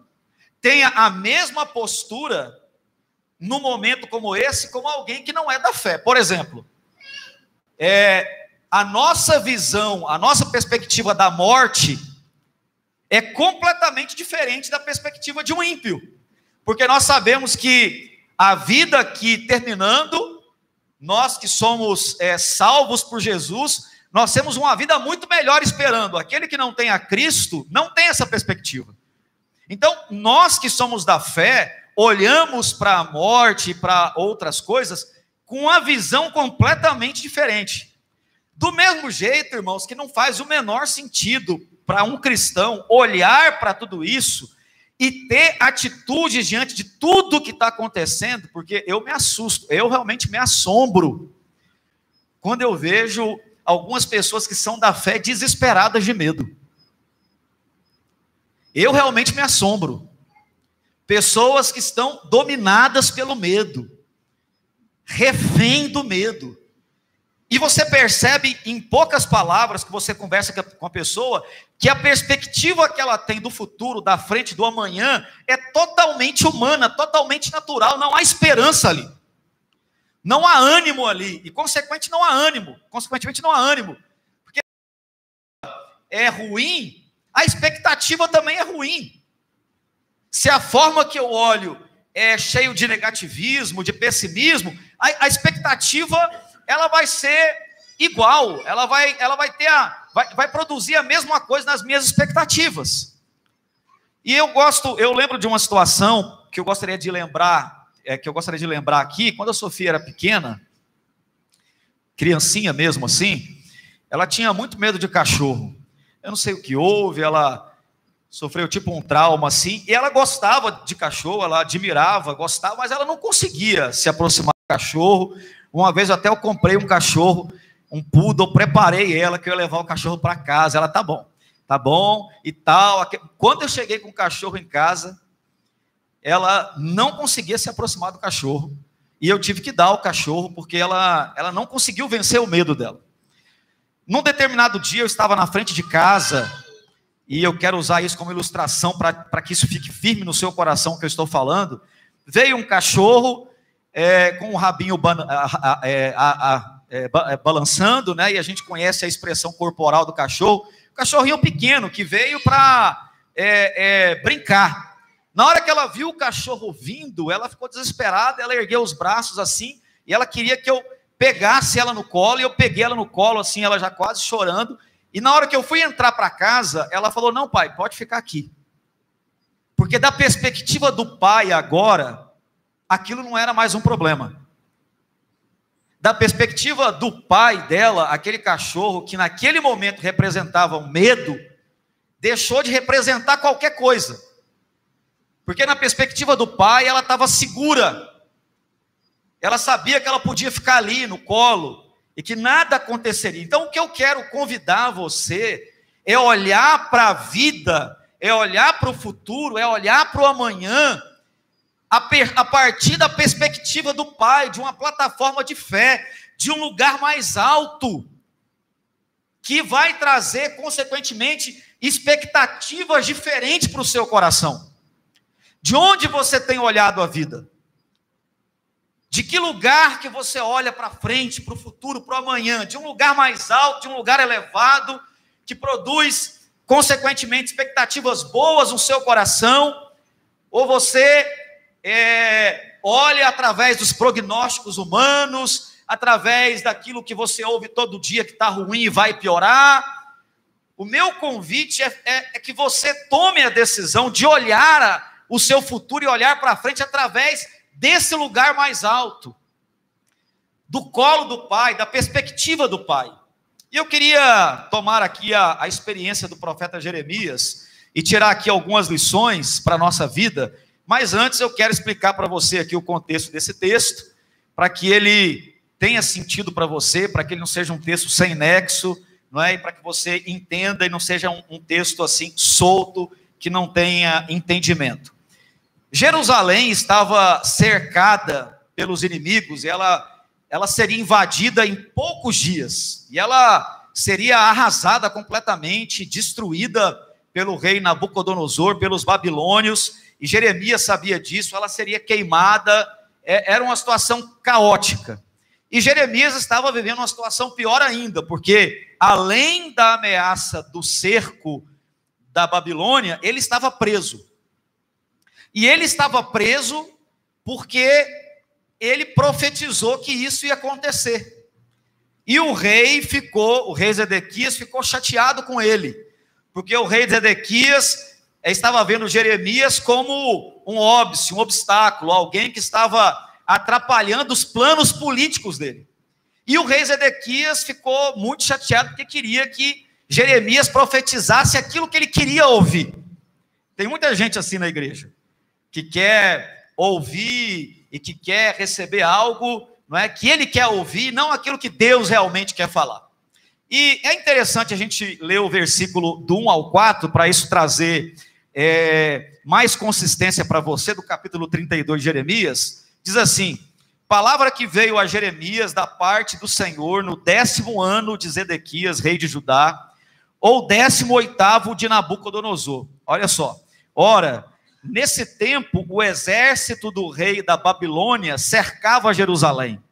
tenha a mesma postura num momento como esse, como alguém que não é da fé. Por exemplo, a nossa visão, a nossa perspectiva da morte é completamente diferente da perspectiva de um ímpio. Porque nós sabemos que a vida aqui terminando, nós que somos salvos por Jesus, nós temos uma vida muito melhor esperando. Aquele que não tem a Cristo, não tem essa perspectiva. Então, nós que somos da fé, olhamos para a morte e para outras coisas com uma visão completamente diferente. Do mesmo jeito, irmãos, que não faz o menor sentido para um cristão olhar para tudo isso e ter atitudes diante de tudo que está acontecendo, porque eu me assusto, eu realmente me assombro quando eu vejo algumas pessoas que são da fé desesperadas de medo. Eu realmente me assombro. Pessoas que estão dominadas pelo medo, refém do medo. E você percebe em poucas palavras que você conversa com a pessoa, que a perspectiva que ela tem do futuro, da frente, do amanhã, é totalmente humana, totalmente natural, não há esperança ali. Não há ânimo ali, e consequentemente não há ânimo. Porque é ruim, a expectativa também é ruim. Se a forma que eu olho é cheio de negativismo, de pessimismo, a expectativa ela vai ser igual, ela vai produzir a mesma coisa nas minhas expectativas. E eu lembro de uma situação que eu gostaria de lembrar aqui, quando a Sofia era pequena, criancinha mesmo assim, ela tinha muito medo de cachorro. Eu não sei o que houve, ela sofreu tipo um trauma assim, e ela gostava de cachorro, ela admirava, gostava, mas ela não conseguia se aproximar do cachorro. Uma vez até eu comprei um cachorro, um poodle, preparei ela que eu ia levar o cachorro para casa. Ela, tá bom e tal. Quando eu cheguei com o cachorro em casa, ela não conseguia se aproximar do cachorro, e eu tive que dar o cachorro, porque ela não conseguiu vencer o medo dela. Num determinado dia, eu estava na frente de casa, e eu quero usar isso como ilustração, para que isso fique firme no seu coração, que eu estou falando. Veio um cachorro, com o rabinho balançando, né? E a gente conhece a expressão corporal do cachorro. Cachorrinho pequeno, que veio para brincar. Na hora que ela viu o cachorro vindo, ela ficou desesperada, ela ergueu os braços assim, e ela queria que eu pegasse ela no colo, e eu peguei ela no colo assim, ela já quase chorando, e na hora que eu fui entrar para casa, ela falou, não pai, pode ficar aqui. Porque da perspectiva do pai agora, aquilo não era mais um problema. Da perspectiva do pai dela, aquele cachorro que naquele momento representava um medo, deixou de representar qualquer coisa. Porque na perspectiva do pai, ela estava segura. Ela sabia que ela podia ficar ali no colo e que nada aconteceria. Então o que eu quero convidar você é olhar para a vida, é olhar para o futuro, é olhar para o amanhã, a partir da perspectiva do pai, de uma plataforma de fé, de um lugar mais alto, que vai trazer, consequentemente, expectativas diferentes para o seu coração. De onde você tem olhado a vida? De que lugar que você olha para frente, para o futuro, para o amanhã? De um lugar mais alto, de um lugar elevado, que produz, consequentemente, expectativas boas no seu coração? Ou você olha através dos prognósticos humanos, através daquilo que você ouve todo dia que está ruim e vai piorar? O meu convite é que você tome a decisão de olhar o seu futuro e olhar para frente através desse lugar mais alto, do colo do pai, da perspectiva do pai. E eu queria tomar aqui a experiência do profeta Jeremias e tirar aqui algumas lições para a nossa vida, mas antes eu quero explicar para você aqui o contexto desse texto, para que ele tenha sentido para você, para que ele não seja um texto sem nexo, não é? E para que você entenda e não seja um texto assim solto, que não tenha entendimento. Jerusalém estava cercada pelos inimigos, e ela seria invadida em poucos dias, e ela seria arrasada completamente, destruída pelo rei Nabucodonosor, pelos babilônios, e Jeremias sabia disso. Ela seria queimada, era uma situação caótica. E Jeremias estava vivendo uma situação pior ainda, porque além da ameaça do cerco da Babilônia, ele estava preso. E ele estava preso porque ele profetizou que isso ia acontecer. E o rei Zedequias ficou chateado com ele, porque o rei Zedequias estava vendo Jeremias como um óbice, um obstáculo, alguém que estava atrapalhando os planos políticos dele. E o rei Zedequias ficou muito chateado porque queria que Jeremias profetizasse aquilo que ele queria ouvir. Tem muita gente assim na igreja, que quer ouvir e que quer receber algo, não é, que ele quer ouvir, não aquilo que Deus realmente quer falar. E é interessante a gente ler o versículo do 1 ao 4, para isso trazer mais consistência para você, do capítulo 32 de Jeremias. Diz assim: palavra que veio a Jeremias da parte do Senhor no 10º ano de Zedequias, rei de Judá, ou 18º de Nabucodonosor. Olha só. Ora, nesse tempo, o exército do rei da Babilônia cercava Jerusalém.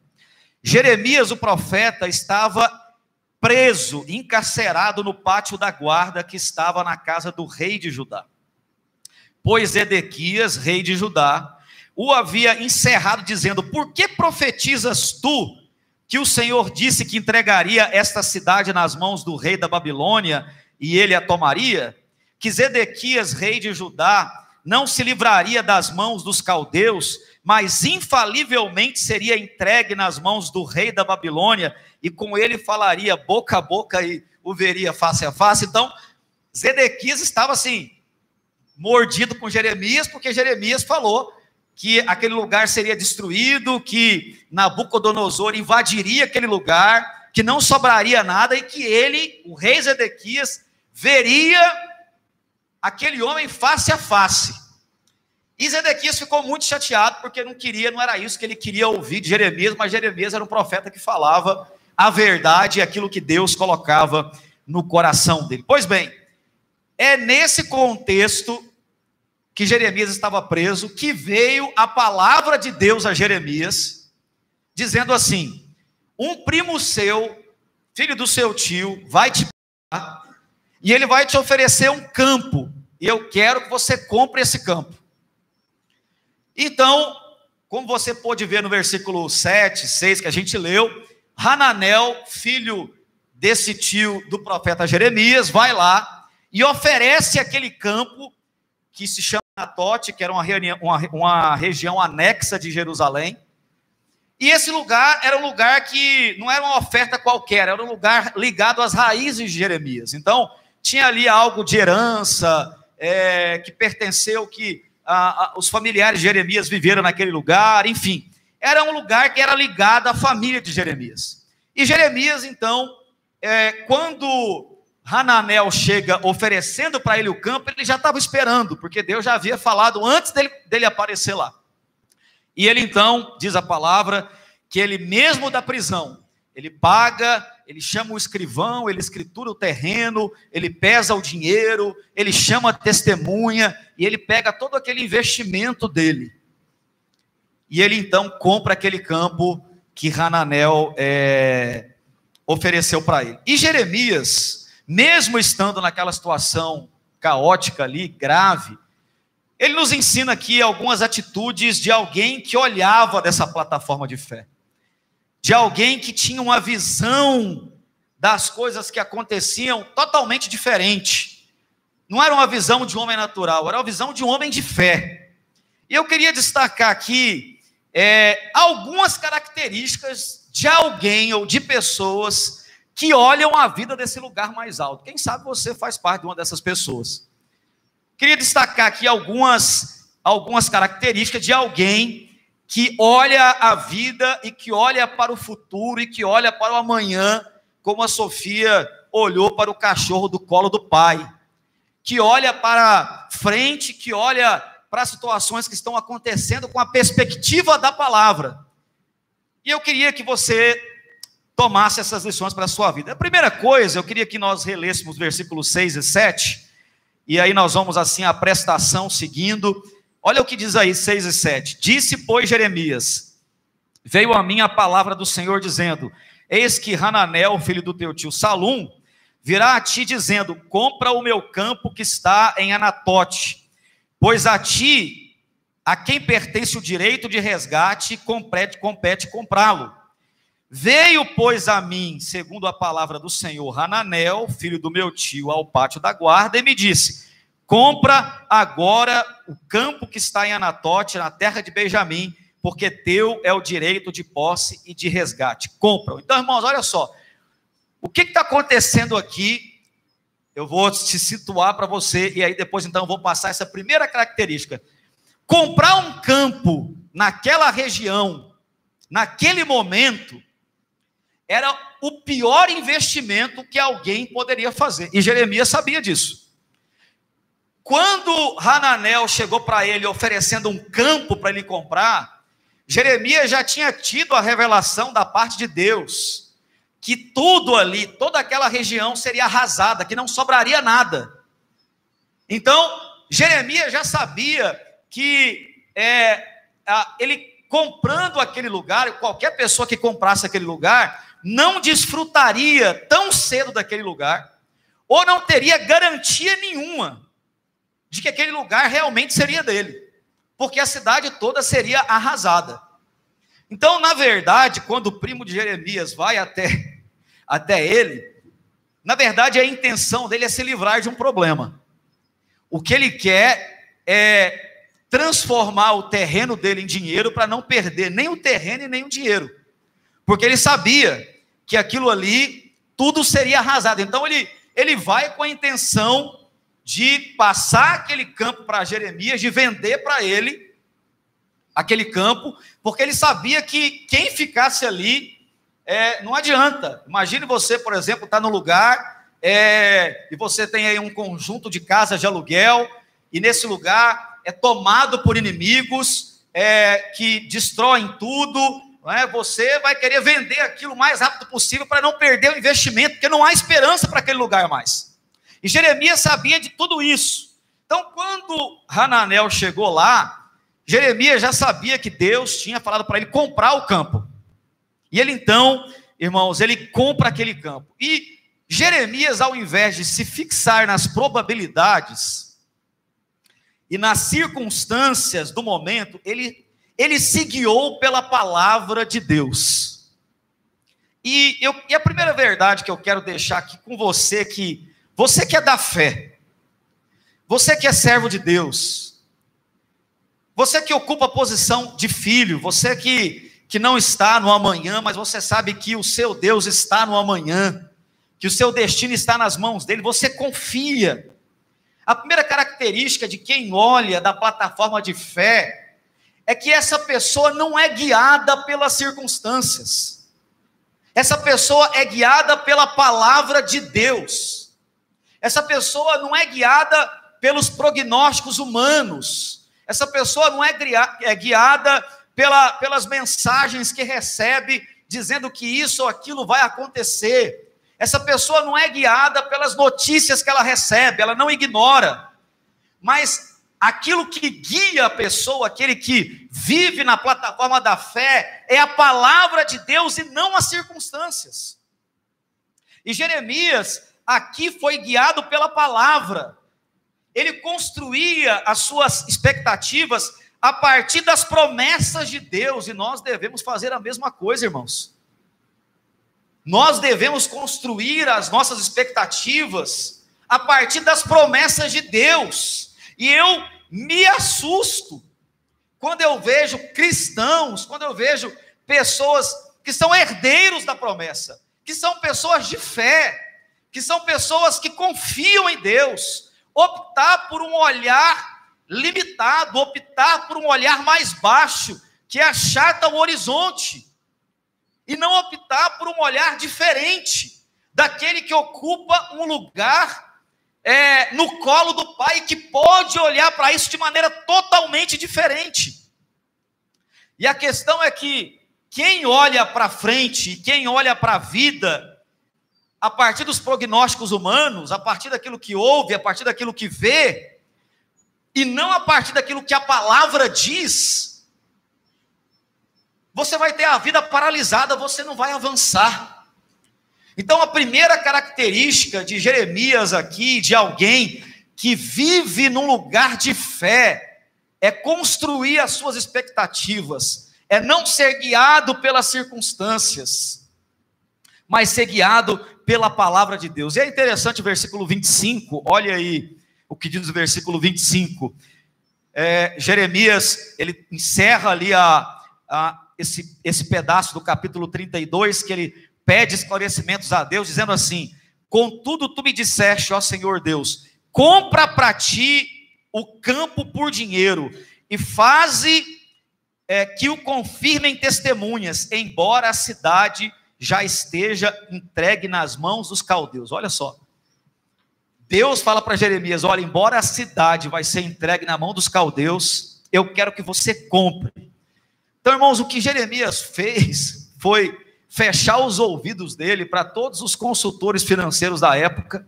Jeremias, o profeta, estava preso, encarcerado no pátio da guarda que estava na casa do rei de Judá. Pois Zedequias, rei de Judá, o havia encerrado, dizendo: por que profetizas tu que o Senhor disse que entregaria esta cidade nas mãos do rei da Babilônia e ele a tomaria? Que Zedequias, rei de Judá, não se livraria das mãos dos caldeus, mas infalivelmente seria entregue nas mãos do rei da Babilônia, e com ele falaria boca a boca e o veria face a face. Então, Zedequias estava assim, mordido com Jeremias, porque Jeremias falou que aquele lugar seria destruído, que Nabucodonosor invadiria aquele lugar, que não sobraria nada, e que ele, o rei Zedequias, veria aquele homem face a face. E Zedequias ficou muito chateado, porque não era isso que ele queria ouvir de Jeremias, mas Jeremias era um profeta que falava a verdade e aquilo que Deus colocava no coração dele. Pois bem, é nesse contexto que Jeremias estava preso, que veio a palavra de Deus a Jeremias, dizendo assim: um primo seu, filho do seu tio, vai te pegar, e ele vai te oferecer um campo, e eu quero que você compre esse campo. Então, como você pôde ver no versículo 7, 6, que a gente leu, Hananel, filho desse tio do profeta Jeremias, vai lá e oferece aquele campo que se chama Anatote, que era uma região anexa de Jerusalém. E esse lugar era um lugar que não era uma oferta qualquer, era um lugar ligado às raízes de Jeremias. Então, tinha ali algo de herança, que pertenceu, que os familiares de Jeremias viveram naquele lugar, enfim. Era um lugar que era ligado à família de Jeremias. E Jeremias, então, quando Hananel chega oferecendo para ele o campo, ele já estava esperando, porque Deus já havia falado antes dele aparecer lá. E ele então, diz a palavra, que ele mesmo da prisão, ele paga, ele chama o escrivão, ele escritura o terreno, ele pesa o dinheiro, ele chama a testemunha, e ele pega todo aquele investimento dele. E ele então compra aquele campo que Hananel ofereceu para ele. E Jeremias, mesmo estando naquela situação caótica ali, grave, ele nos ensina aqui algumas atitudes de alguém que olhava dessa plataforma de fé, de alguém que tinha uma visão das coisas que aconteciam totalmente diferente. Não era uma visão de um homem natural, era uma visão de um homem de fé. E eu queria destacar aqui algumas características de alguém ou de pessoas que olham a vida desse lugar mais alto. Quem sabe você faz parte de uma dessas pessoas. Queria destacar aqui algumas características de alguém que olha a vida e que olha para o futuro e que olha para o amanhã, como a Sofia olhou para o cachorro do colo do pai, que olha para frente, que olha para as situações que estão acontecendo com a perspectiva da palavra. E eu queria que você tomasse essas lições para a sua vida. A primeira coisa, eu queria que nós relêssemos versículos 6 e 7, e aí nós vamos assim a prestação seguindo. Olha o que diz aí, 6 e 7. Disse, pois, Jeremias: veio a mim a palavra do Senhor, dizendo: eis que Hananel, filho do teu tio Salum, virá a ti, dizendo: compra o meu campo que está em Anatote, pois a ti, a quem pertence o direito de resgate, compete comprá-lo. Veio, pois, a mim, segundo a palavra do Senhor, Hananel, filho do meu tio, ao pátio da guarda, e me disse: compra agora o campo que está em Anatote, na terra de Benjamim, porque teu é o direito de posse e de resgate. Compra. Então, irmãos, olha só. O que está acontecendo aqui? Eu vou te situar para você, e aí depois, então, eu vou passar essa primeira característica. Comprar um campo naquela região, naquele momento, era o pior investimento que alguém poderia fazer. E Jeremias sabia disso. Quando Hananel chegou para ele oferecendo um campo para ele comprar, Jeremias já tinha tido a revelação da parte de Deus, que tudo ali, toda aquela região seria arrasada, que não sobraria nada. Então, Jeremias já sabia que ele comprando aquele lugar, qualquer pessoa que comprasse aquele lugar, não desfrutaria tão cedo daquele lugar, ou não teria garantia nenhuma de que aquele lugar realmente seria dele, porque a cidade toda seria arrasada. Então, na verdade, quando o primo de Jeremias vai até ele, na verdade a intenção dele é se livrar de um problema. O que ele quer é transformar o terreno dele em dinheiro para não perder nem o terreno e nem o dinheiro, porque ele sabia que aquilo ali tudo seria arrasado. Então ele vai com a intenção de passar aquele campo para Jeremias, de vender para ele aquele campo, porque ele sabia que quem ficasse ali, não adianta. Imagine você, por exemplo, está no lugar, e você tem aí um conjunto de casas de aluguel, e nesse lugar é tomado por inimigos, que destroem tudo, não é? Você vai querer vender aquilo o mais rápido possível para não perder o investimento, porque não há esperança para aquele lugar mais. E Jeremias sabia de tudo isso. Então, quando Hananel chegou lá, Jeremias já sabia que Deus tinha falado para ele comprar o campo. E ele então, irmãos, ele compra aquele campo. E Jeremias, ao invés de se fixar nas probabilidades e nas circunstâncias do momento, ele se guiou pela palavra de Deus. E a primeira verdade que eu quero deixar aqui com você, que você que é da fé, você que é servo de Deus, você que ocupa a posição de filho, você que não está no amanhã, mas você sabe que o seu Deus está no amanhã, que o seu destino está nas mãos dele, você confia. A primeira característica de quem olha da plataforma de fé é que essa pessoa não é guiada pelas circunstâncias. Essa pessoa é guiada pela palavra de Deus. Essa pessoa não é guiada pelos prognósticos humanos. Essa pessoa não é guiada pelas mensagens que recebe, dizendo que isso ou aquilo vai acontecer. Essa pessoa não é guiada pelas notícias que ela recebe, ela não ignora. Mas aquilo que guia a pessoa, aquele que vive na plataforma da fé, é a palavra de Deus e não as circunstâncias. E Jeremias aqui foi guiado pela palavra. Ele construía as suas expectativas a partir das promessas de Deus, e nós devemos fazer a mesma coisa, irmãos. Nós devemos construir as nossas expectativas a partir das promessas de Deus. E eu me assusto quando eu vejo cristãos, quando eu vejo pessoas que são herdeiros da promessa, que são pessoas de fé, que são pessoas que confiam em Deus, optar por um olhar limitado, optar por um olhar mais baixo, que achata o horizonte, e não optar por um olhar diferente, daquele que ocupa um lugar no colo do Pai, que pode olhar para isso de maneira totalmente diferente. E a questão é que quem olha para frente, quem olha para a vida, a partir dos prognósticos humanos, a partir daquilo que ouve, a partir daquilo que vê, e não a partir daquilo que a palavra diz, você vai ter a vida paralisada, você não vai avançar. Então, a primeira característica de Jeremias aqui, de alguém que vive num lugar de fé, é construir as suas expectativas, é não ser guiado pelas circunstâncias, mas ser guiado pela palavra de Deus. E é interessante o versículo 25, olha aí o que diz o versículo 25. Jeremias, ele encerra ali esse pedaço do capítulo 32, que ele pede esclarecimentos a Deus, dizendo assim: contudo tu me disseste, ó Senhor Deus, compra para ti o campo por dinheiro, e faze que o confirmem testemunhas, embora a cidade já esteja entregue nas mãos dos caldeus. Olha só, Deus fala para Jeremias: olha, embora a cidade vai ser entregue na mão dos caldeus, eu quero que você compre. Então, irmãos, o que Jeremias fez foi fechar os ouvidos dele para todos os consultores financeiros da época,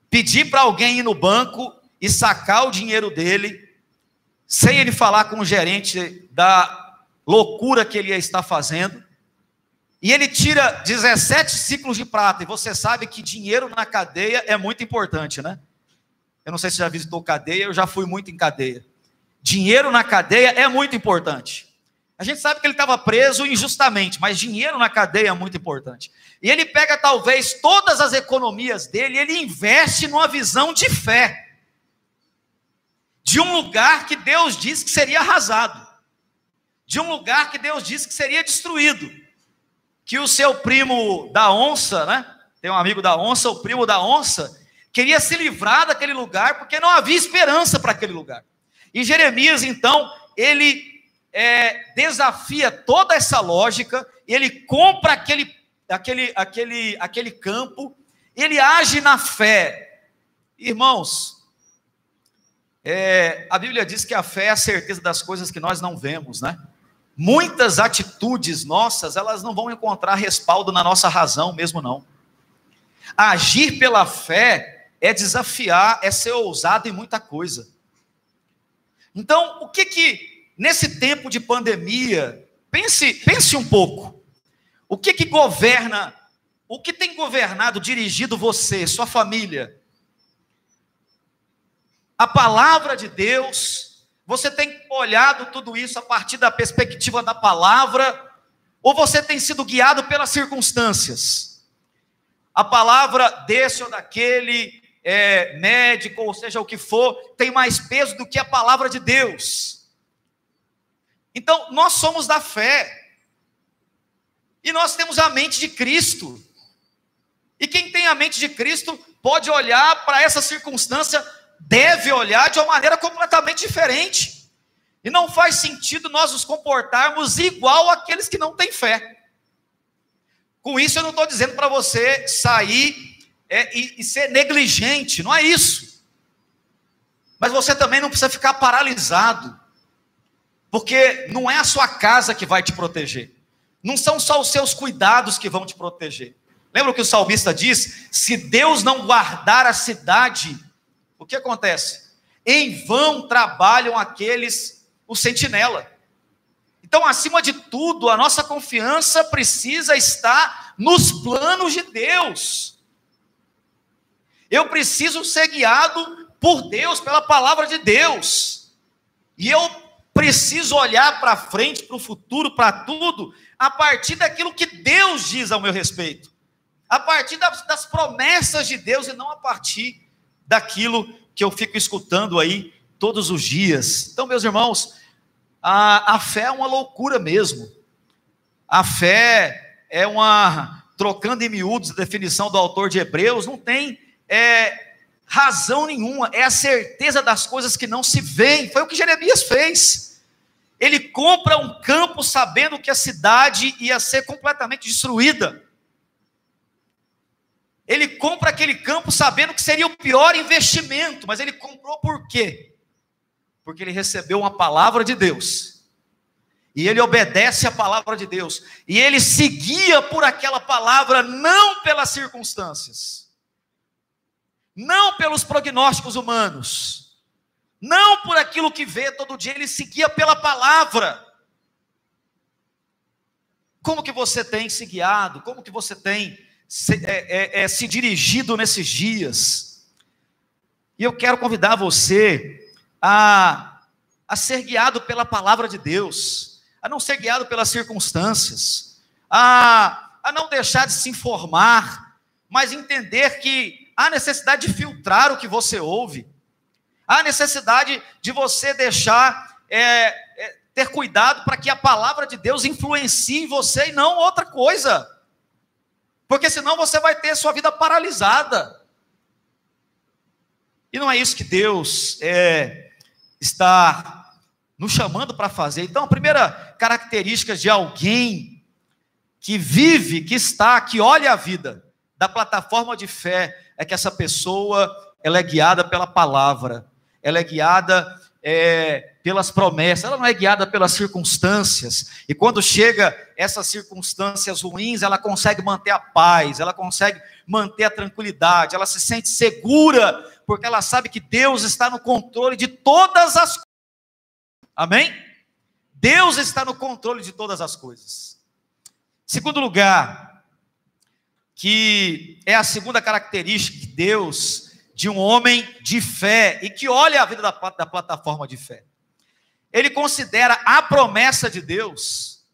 pedir para alguém ir no banco e sacar o dinheiro dele, sem ele falar com o gerente da loucura que ele ia estar fazendo. E ele tira 17 ciclos de prata, e você sabe que dinheiro na cadeia é muito importante, né? Eu não sei se já visitou cadeia, eu já fui muito em cadeia. Dinheiro na cadeia é muito importante. A gente sabe que ele estava preso injustamente, mas dinheiro na cadeia é muito importante. E ele pega talvez todas as economias dele, e ele investe numa visão de fé, de um lugar que Deus disse que seria arrasado, de um lugar que Deus disse que seria destruído, que o seu primo da onça, né? Tem um amigo da onça, o primo da onça, queria se livrar daquele lugar, porque não havia esperança para aquele lugar. E Jeremias, então, ele desafia toda essa lógica, ele compra aquele campo, ele age na fé. Irmãos, a Bíblia diz que a fé é a certeza das coisas que nós não vemos, né? Muitas atitudes nossas, elas não vão encontrar respaldo na nossa razão mesmo, não. Agir pela fé é desafiar, é ser ousado em muita coisa. Então, o que nesse tempo de pandemia, pense um pouco, o que governa, o que tem governado, dirigido você, sua família? A palavra de Deus. Você tem olhado tudo isso a partir da perspectiva da palavra, ou você tem sido guiado pelas circunstâncias? A palavra desse ou daquele médico, ou seja, o que for, tem mais peso do que a palavra de Deus. Então, nós somos da fé, e nós temos a mente de Cristo, e quem tem a mente de Cristo pode olhar para essa circunstância, deve olhar de uma maneira completamente diferente, e não faz sentido nós nos comportarmos igual àqueles que não têm fé. Com isso eu não estou dizendo para você sair e ser negligente, não é isso, mas você também não precisa ficar paralisado, porque não é a sua casa que vai te proteger, não são só os seus cuidados que vão te proteger. Lembra o que o salmista diz? Se Deus não guardar a cidade, o que acontece? Em vão trabalham o sentinela. Então, acima de tudo, a nossa confiança precisa estar nos planos de Deus. Eu preciso ser guiado por Deus, pela palavra de Deus. E eu preciso olhar para frente, para o futuro, para tudo, a partir daquilo que Deus diz ao meu respeito. A partir das promessas de Deus, e não a partir daquilo que eu fico escutando aí todos os dias. Então, meus irmãos, a fé é uma loucura mesmo. A fé é trocando em miúdos a definição do autor de Hebreus, não tem razão nenhuma, é a certeza das coisas que não se veem. Foi o que Jeremias fez. Ele compra um campo sabendo que a cidade ia ser completamente destruída. Ele compra aquele campo sabendo que seria o pior investimento, mas ele comprou por quê? Porque ele recebeu uma palavra de Deus, e ele obedece a palavra de Deus, e ele se guia por aquela palavra, não pelas circunstâncias, não pelos prognósticos humanos, não por aquilo que vê todo dia, ele se guia pela palavra. Como que você tem se guiado? Como que você tem se dirigido nesses dias? E eu quero convidar você a ser guiado pela palavra de Deus, a não ser guiado pelas circunstâncias, a não deixar de se informar, mas entender que há necessidade de filtrar o que você ouve, há necessidade de você deixar ter cuidado para que a palavra de Deus influencie você e não outra coisa. Porque senão você vai ter sua vida paralisada. E não é isso que Deus está nos chamando para fazer. Então, a primeira característica de alguém que vive, que olha a vida da plataforma de fé, é que essa pessoa, ela é guiada pela palavra, ela é guiada pelas promessas, ela não é guiada pelas circunstâncias, e quando chega essas circunstâncias ruins, ela consegue manter a paz, ela consegue manter a tranquilidade, ela se sente segura, porque ela sabe que Deus está no controle de todas as coisas, amém? Deus está no controle de todas as coisas. Segundo lugar, que é a segunda característica de Deus, de um homem de fé, e que olha a vida da plataforma de fé. Ele considera a promessa de Deus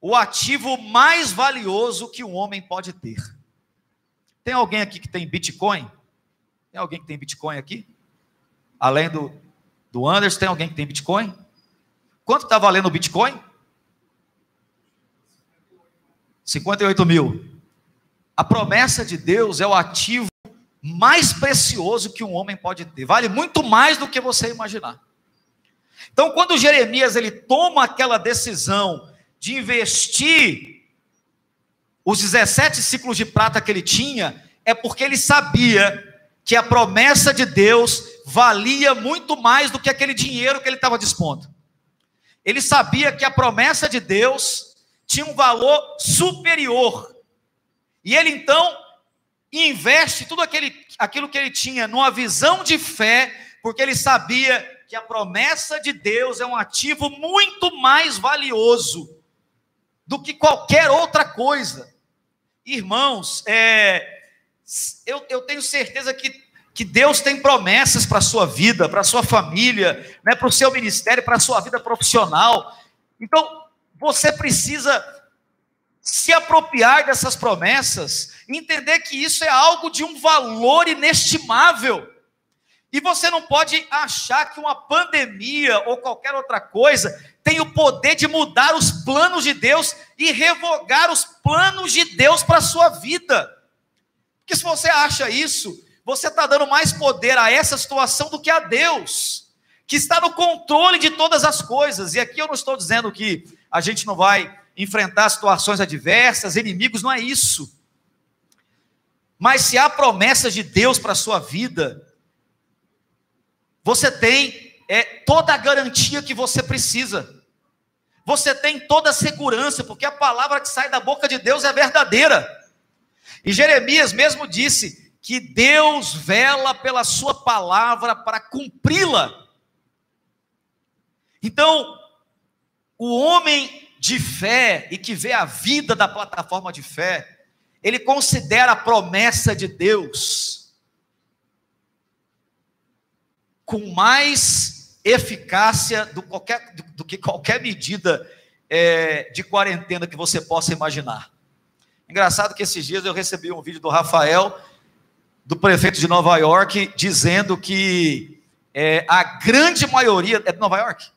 o ativo mais valioso que um homem pode ter. Tem alguém aqui que tem Bitcoin? Tem alguém que tem Bitcoin aqui? Além do Anderson, tem alguém que tem Bitcoin? Quanto está valendo o Bitcoin? 58 mil. A promessa de Deus é o ativo mais precioso que um homem pode ter. Vale muito mais do que você imaginar. Então, quando Jeremias ele toma aquela decisão de investir os 17 ciclos de prata que ele tinha, é porque ele sabia que a promessa de Deus valia muito mais do que aquele dinheiro que ele estava dispondo. Ele sabia que a promessa de Deus tinha um valor superior. E ele então investe tudo aquilo que ele tinha numa visão de fé, porque ele sabia que a promessa de Deus é um ativo muito mais valioso do que qualquer outra coisa. Irmãos, eu tenho certeza que Deus tem promessas para a sua vida, para a sua família, né, para o seu ministério, para a sua vida profissional. Então, você precisa se apropriar dessas promessas, entender que isso é algo de um valor inestimável. E você não pode achar que uma pandemia ou qualquer outra coisa tem o poder de mudar os planos de Deus e revogar os planos de Deus para a sua vida. Porque se você acha isso, você está dando mais poder a essa situação do que a Deus, que está no controle de todas as coisas. E aqui eu não estou dizendo que a gente não vai enfrentar situações adversas, inimigos, não é isso. Mas se há promessas de Deus para a sua vida, você tem toda a garantia que você precisa. Você tem toda a segurança, porque a palavra que sai da boca de Deus é verdadeira. E Jeremias mesmo disse que Deus vela pela sua palavra para cumpri-la. Então, o homem de fé e que vê a vida da plataforma de fé, ele considera a promessa de Deus com mais eficácia do que qualquer medida de quarentena que você possa imaginar. Engraçado que esses dias eu recebi um vídeo do Rafael, do prefeito de Nova York, dizendo que a grande maioria, é de Nova York?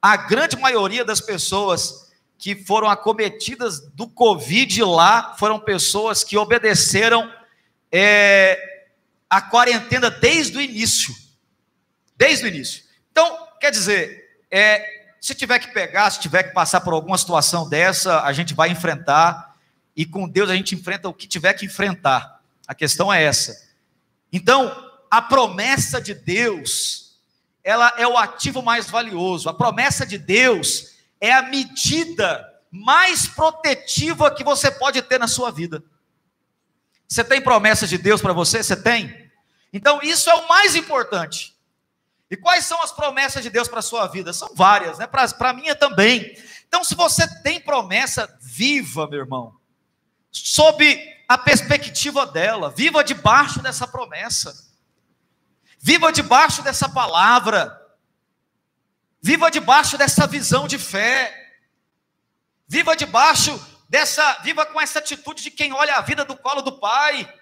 A grande maioria das pessoas que foram acometidas do Covid lá, foram pessoas que obedeceram a quarentena desde o início. Desde o início. Então, quer dizer, se tiver que pegar, se tiver que passar por alguma situação dessa, a gente vai enfrentar, e com Deus a gente enfrenta o que tiver que enfrentar. A questão é essa. Então, a promessa de Deus, ela é o ativo mais valioso. A promessa de Deus é a medida mais protetiva que você pode ter na sua vida. Você tem promessa de Deus para você? Você tem? Então, isso é o mais importante. E quais são as promessas de Deus para a sua vida? São várias, né? Para a minha também. Então, se você tem promessa, viva, meu irmão, sob a perspectiva dela. Viva debaixo dessa promessa. Viva debaixo dessa palavra. Viva debaixo dessa visão de fé. Viva viva com essa atitude de quem olha a vida do colo do Pai.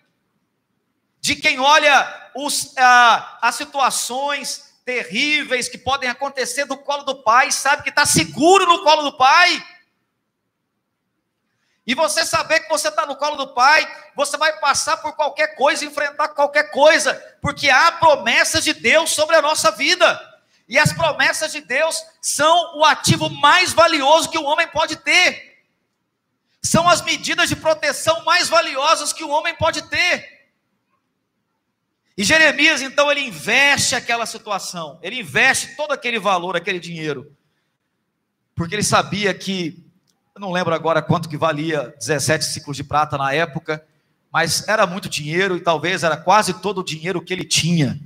De quem olha as situações terríveis que podem acontecer no colo do pai, sabe que está seguro no colo do pai. E você saber que você está no colo do pai, você vai passar por qualquer coisa, enfrentar qualquer coisa, porque há promessas de Deus sobre a nossa vida. E as promessas de Deus são o ativo mais valioso que o homem pode ter. São as medidas de proteção mais valiosas que o homem pode ter. E Jeremias, então, ele investe aquela situação, ele investe todo aquele valor, aquele dinheiro, porque ele sabia que, eu não lembro agora quanto que valia 17 ciclos de prata na época, mas era muito dinheiro e talvez era quase todo o dinheiro que ele tinha.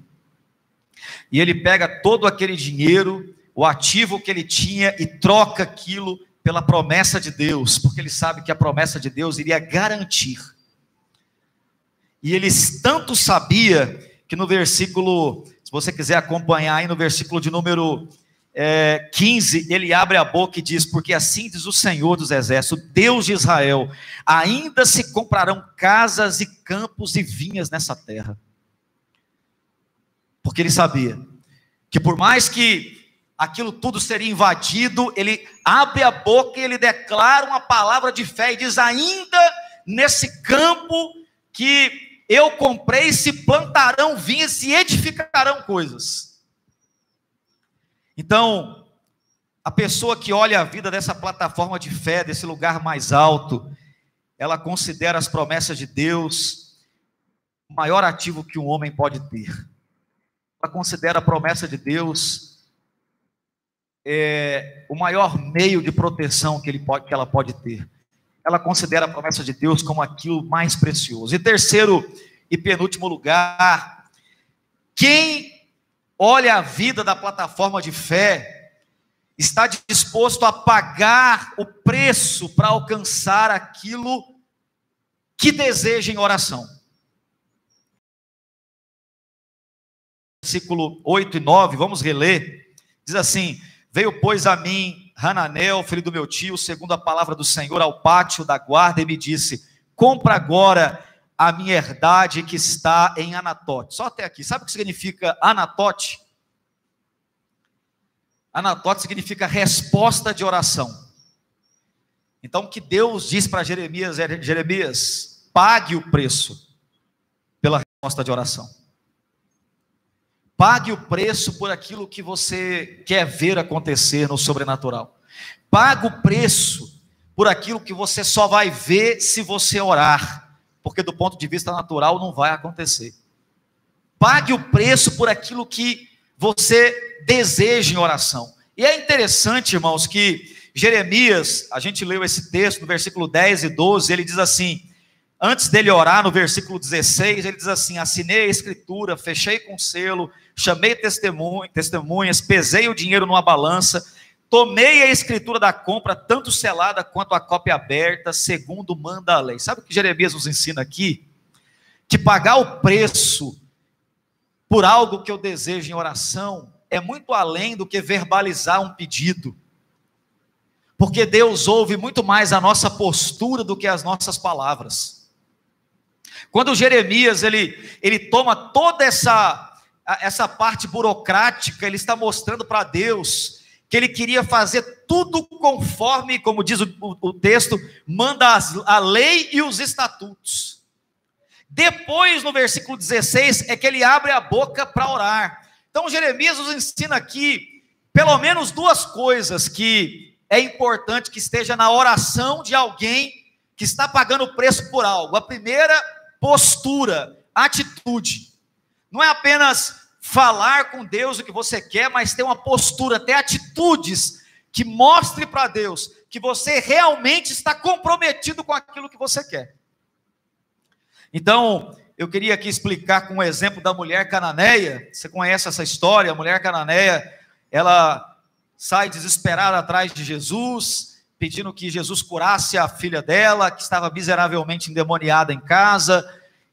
E ele pega todo aquele dinheiro, o ativo que ele tinha e troca aquilo pela promessa de Deus, porque ele sabe que a promessa de Deus iria garantir. E ele tanto sabia que no versículo, se você quiser acompanhar aí no versículo de número 15, ele abre a boca e diz: porque assim diz o Senhor dos Exércitos, Deus de Israel, ainda se comprarão casas e campos e vinhas nessa terra. Porque ele sabia que por mais que aquilo tudo seria invadido, ele abre a boca e ele declara uma palavra de fé e diz: ainda nesse campo que eu comprei, se plantarão vinhas, se edificarão coisas. Então, a pessoa que olha a vida dessa plataforma de fé, desse lugar mais alto, ela considera as promessas de Deus o maior ativo que um homem pode ter. Ela considera a promessa de Deus o maior meio de proteção que ela pode ter. Ela considera a promessa de Deus como aquilo mais precioso. E terceiro e penúltimo lugar, quem olha a vida da plataforma de fé está disposto a pagar o preço para alcançar aquilo que deseja em oração. Versículo 8 e 9, vamos reler. Diz assim: veio, pois, a mim Hananel, filho do meu tio, segundo a palavra do Senhor, ao pátio da guarda, e me disse: compra agora a minha herdade que está em Anatote. Só até aqui. Sabe o que significa Anatote? Anatote significa resposta de oração. Então, o que Deus diz para Jeremias é: Jeremias, pague o preço pela resposta de oração. Pague o preço por aquilo que você quer ver acontecer no sobrenatural. Pague o preço por aquilo que você só vai ver se você orar, porque do ponto de vista natural não vai acontecer. Pague o preço por aquilo que você deseja em oração. E é interessante, irmãos, que Jeremias, a gente leu esse texto no versículo 10 e 12, ele diz assim, antes dele orar, no versículo 16, ele diz assim: assinei a escritura, fechei com selo, chamei testemunhas, pesei o dinheiro numa balança, tomei a escritura da compra, tanto selada quanto a cópia aberta, segundo manda a lei. Sabe o que Jeremias nos ensina aqui? Que pagar o preço por algo que eu desejo em oração é muito além do que verbalizar um pedido. Porque Deus ouve muito mais a nossa postura do que as nossas palavras. Quando Jeremias, ele toma toda essa parte burocrática, ele está mostrando para Deus que ele queria fazer tudo conforme, como diz o texto, manda a lei e os estatutos. Depois, no versículo 16, é que ele abre a boca para orar. Então, Jeremias nos ensina aqui, pelo menos duas coisas que é importante que esteja na oração de alguém que está pagando o preço por algo. A primeira, postura, atitude. Não é apenas falar com Deus o que você quer, mas ter uma postura, ter atitudes que mostre para Deus que você realmente está comprometido com aquilo que você quer. Então, eu queria aqui explicar com o exemplo da mulher cananeia. Você conhece essa história? A mulher cananeia, ela sai desesperada atrás de Jesus, pedindo que Jesus curasse a filha dela, que estava miseravelmente endemoniada em casa.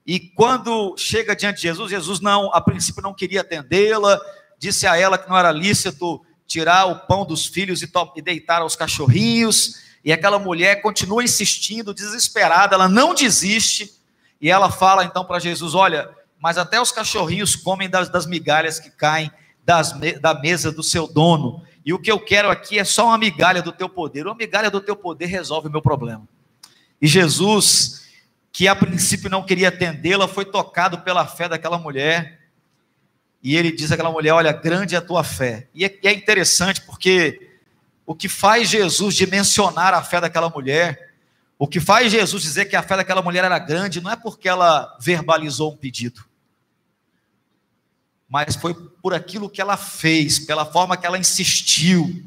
E quando chega diante de Jesus, Jesus a princípio não queria atendê-la, disse a ela que não era lícito tirar o pão dos filhos e deitar aos cachorrinhos. E aquela mulher continua insistindo, desesperada, ela não desiste. E ela fala então para Jesus: olha, mas até os cachorrinhos comem das migalhas que caem da mesa do seu dono. E o que eu quero aqui é só uma migalha do teu poder. Uma migalha do teu poder resolve o meu problema. E Jesus, que a princípio não queria atendê-la, foi tocado pela fé daquela mulher. E ele diz àquela mulher: olha, grande é a tua fé. E é interessante porque o que faz Jesus dimensionar a fé daquela mulher, o que faz Jesus dizer que a fé daquela mulher era grande, não é porque ela verbalizou um pedido, mas foi por aquilo que ela fez, pela forma que ela insistiu,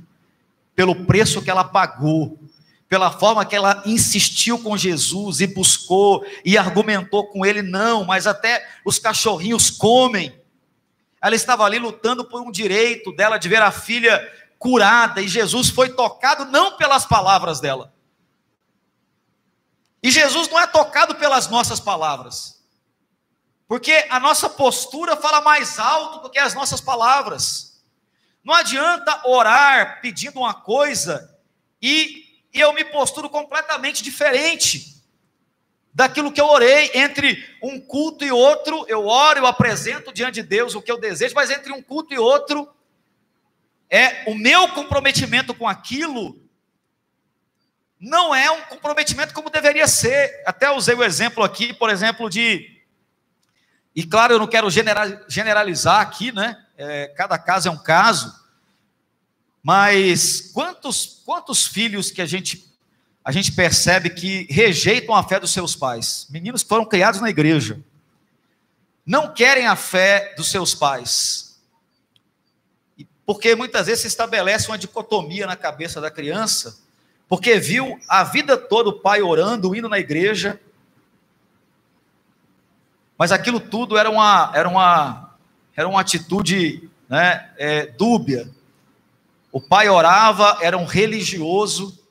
pelo preço que ela pagou, pela forma que ela insistiu com Jesus e buscou e argumentou com ele. Não, mas até os cachorrinhos comem. Ela estava ali lutando por um direito dela de ver a filha curada, e Jesus foi tocado não pelas palavras dela. E Jesus não é tocado pelas nossas palavras, porque a nossa postura fala mais alto do que as nossas palavras. Não adianta orar pedindo uma coisa e eu me posturo completamente diferente daquilo que eu orei. Entre um culto e outro, eu oro, eu apresento diante de Deus o que eu desejo, mas entre um culto e outro, o meu comprometimento com aquilo não é um comprometimento como deveria ser. Até usei o exemplo aqui, por exemplo, e claro, eu não quero generalizar aqui, né? Cada caso é um caso, mas quantos filhos que a gente percebe que rejeitam a fé dos seus pais? Meninos que foram criados na igreja, não querem a fé dos seus pais, porque muitas vezes se estabelece uma dicotomia na cabeça da criança, porque viu a vida toda o pai orando, indo na igreja, mas aquilo tudo era uma atitude, né, dúbia. O pai orava, era um religioso,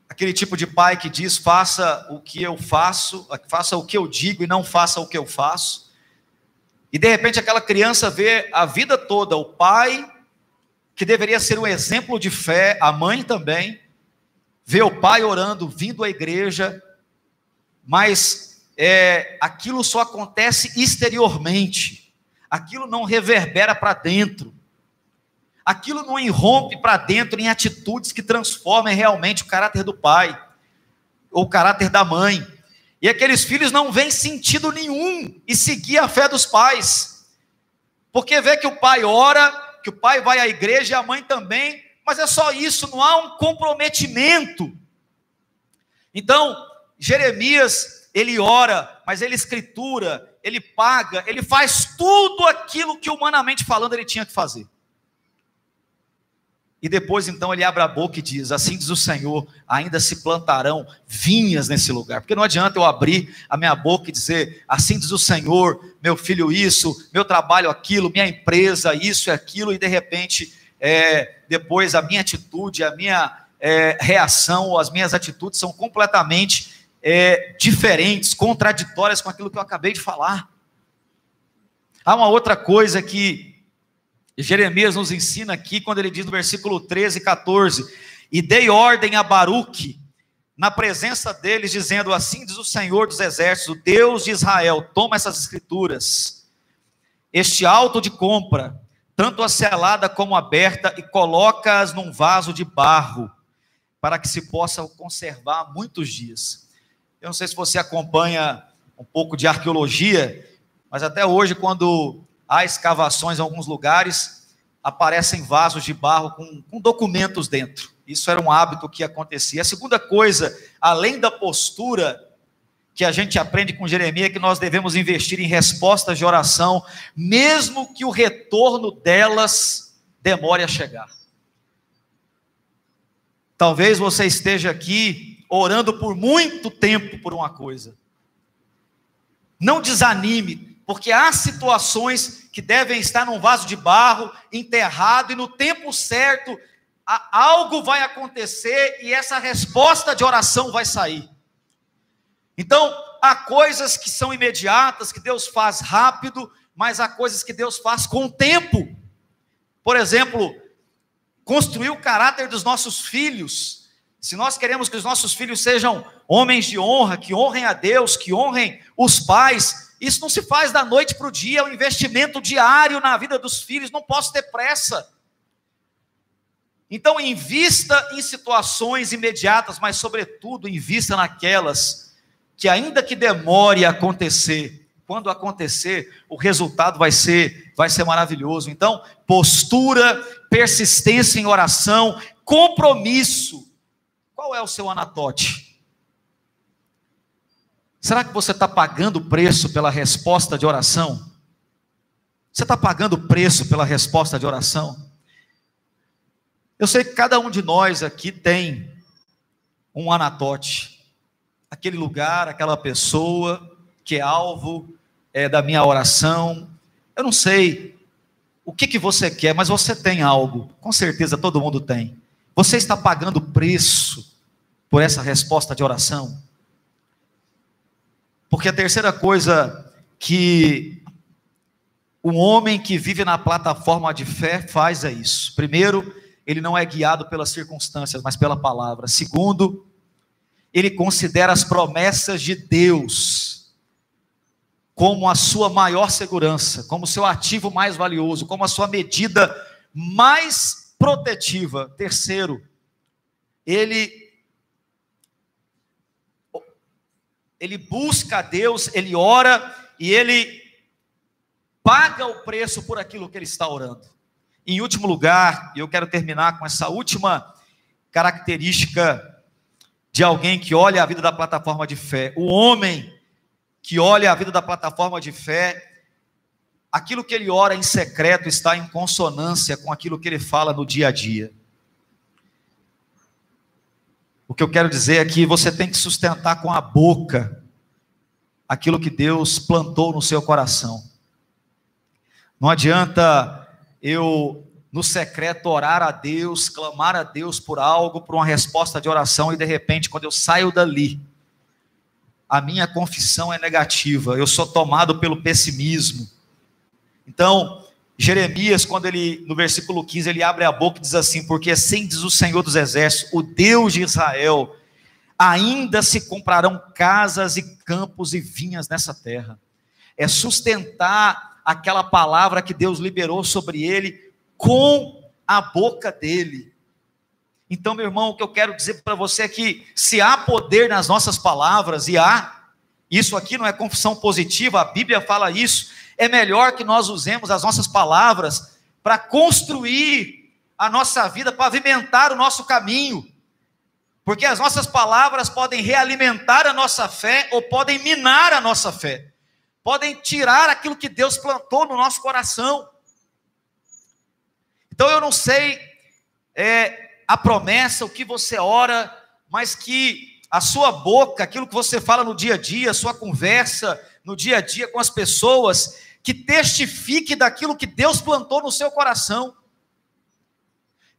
aquele tipo de pai que diz: faça o que eu faço, faça o que eu digo e não faça o que eu faço. E de repente aquela criança vê a vida toda o pai, que deveria ser um exemplo de fé, a mãe também, vê o pai orando, vindo à igreja, mas aquilo só acontece exteriormente, aquilo não reverbera para dentro, aquilo não irrompe para dentro em atitudes que transformem realmente o caráter do pai, ou o caráter da mãe. E aqueles filhos não veem sentido nenhum em seguir a fé dos pais, porque vê que o pai ora, que o pai vai à igreja e a mãe também, mas é só isso, não há um comprometimento. Então, Jeremias, ele ora, mas ele escritura, ele paga, ele faz tudo aquilo que humanamente falando ele tinha que fazer. E depois então ele abre a boca e diz: assim diz o Senhor, ainda se plantarão vinhas nesse lugar. Porque não adianta eu abrir a minha boca e dizer: assim diz o Senhor, meu filho isso, meu trabalho aquilo, minha empresa isso e aquilo, e de repente depois a minha atitude, a minha reação, as minhas atitudes são completamente diferentes, contraditórias com aquilo que eu acabei de falar. Há uma outra coisa que Jeremias nos ensina aqui, quando ele diz no versículo 13 e 14: e dei ordem a Baruque, na presença deles, dizendo: assim diz o Senhor dos exércitos, o Deus de Israel, toma essas escrituras, este auto de compra, tanto a selada como a aberta, e coloca-as num vaso de barro, para que se possa conservar muitos dias. Eu não sei se você acompanha um pouco de arqueologia, mas até hoje, quando há escavações em alguns lugares, aparecem vasos de barro com documentos dentro. Isso era um hábito que acontecia. A segunda coisa, além da postura que a gente aprende com Jeremias, é que nós devemos investir em respostas de oração, mesmo que o retorno delas demore a chegar. Talvez você esteja aqui orando por muito tempo por uma coisa. Não desanime, porque há situações que devem estar num vaso de barro, enterrado, e no tempo certo, algo vai acontecer e essa resposta de oração vai sair. Então, há coisas que são imediatas, que Deus faz rápido, mas há coisas que Deus faz com o tempo. Por exemplo, construir o caráter dos nossos filhos. Se nós queremos que os nossos filhos sejam homens de honra, que honrem a Deus, que honrem os pais, isso não se faz da noite para o dia, é um investimento diário na vida dos filhos, não posso ter pressa. Então invista em situações imediatas, mas sobretudo invista naquelas que ainda que demore a acontecer, quando acontecer, o resultado vai ser maravilhoso. Então, postura, persistência em oração, compromisso. Qual é o seu Anatote? Será que você está pagando o preço pela resposta de oração? Você está pagando o preço pela resposta de oração? Eu sei que cada um de nós aqui tem um Anatote, aquele lugar, aquela pessoa que é alvo da minha oração. Eu não sei o que você quer, mas você tem algo, com certeza todo mundo tem. Você está pagando preço por essa resposta de oração? Porque a terceira coisa que um homem que vive na plataforma de fé faz é isso. Primeiro, ele não é guiado pelas circunstâncias, mas pela palavra. Segundo, ele considera as promessas de Deus como a sua maior segurança, como o seu ativo mais valioso, como a sua medida mais protetiva. Terceiro, ele busca a Deus, ele ora e ele paga o preço por aquilo que ele está orando. Em último lugar, eu quero terminar com essa última característica de alguém que olha a vida da plataforma de fé. O homem que olha a vida da plataforma de fé, aquilo que ele ora em secreto está em consonância com aquilo que ele fala no dia a dia. O que eu quero dizer é que você tem que sustentar com a boca aquilo que Deus plantou no seu coração. Não adianta eu, no secreto, orar a Deus, clamar a Deus por algo, por uma resposta de oração, e de repente, quando eu saio dali, a minha confissão é negativa, eu sou tomado pelo pessimismo. Então, Jeremias, quando ele, no versículo 15, ele abre a boca e diz assim: porque assim diz o Senhor dos Exércitos, o Deus de Israel, ainda se comprarão casas e campos e vinhas nessa terra. É sustentar aquela palavra que Deus liberou sobre ele com a boca dele. Então, meu irmão, o que eu quero dizer para você é que se há poder nas nossas palavras, e há, isso aqui não é confissão positiva, a Bíblia fala isso, é melhor que nós usemos as nossas palavras para construir a nossa vida, pavimentar o nosso caminho, porque as nossas palavras podem realimentar a nossa fé ou podem minar a nossa fé, podem tirar aquilo que Deus plantou no nosso coração. Então eu não sei a promessa, o que você ora, mas que a sua boca, aquilo que você fala no dia a dia, a sua conversa no dia a dia com as pessoas, que testifique daquilo que Deus plantou no seu coração.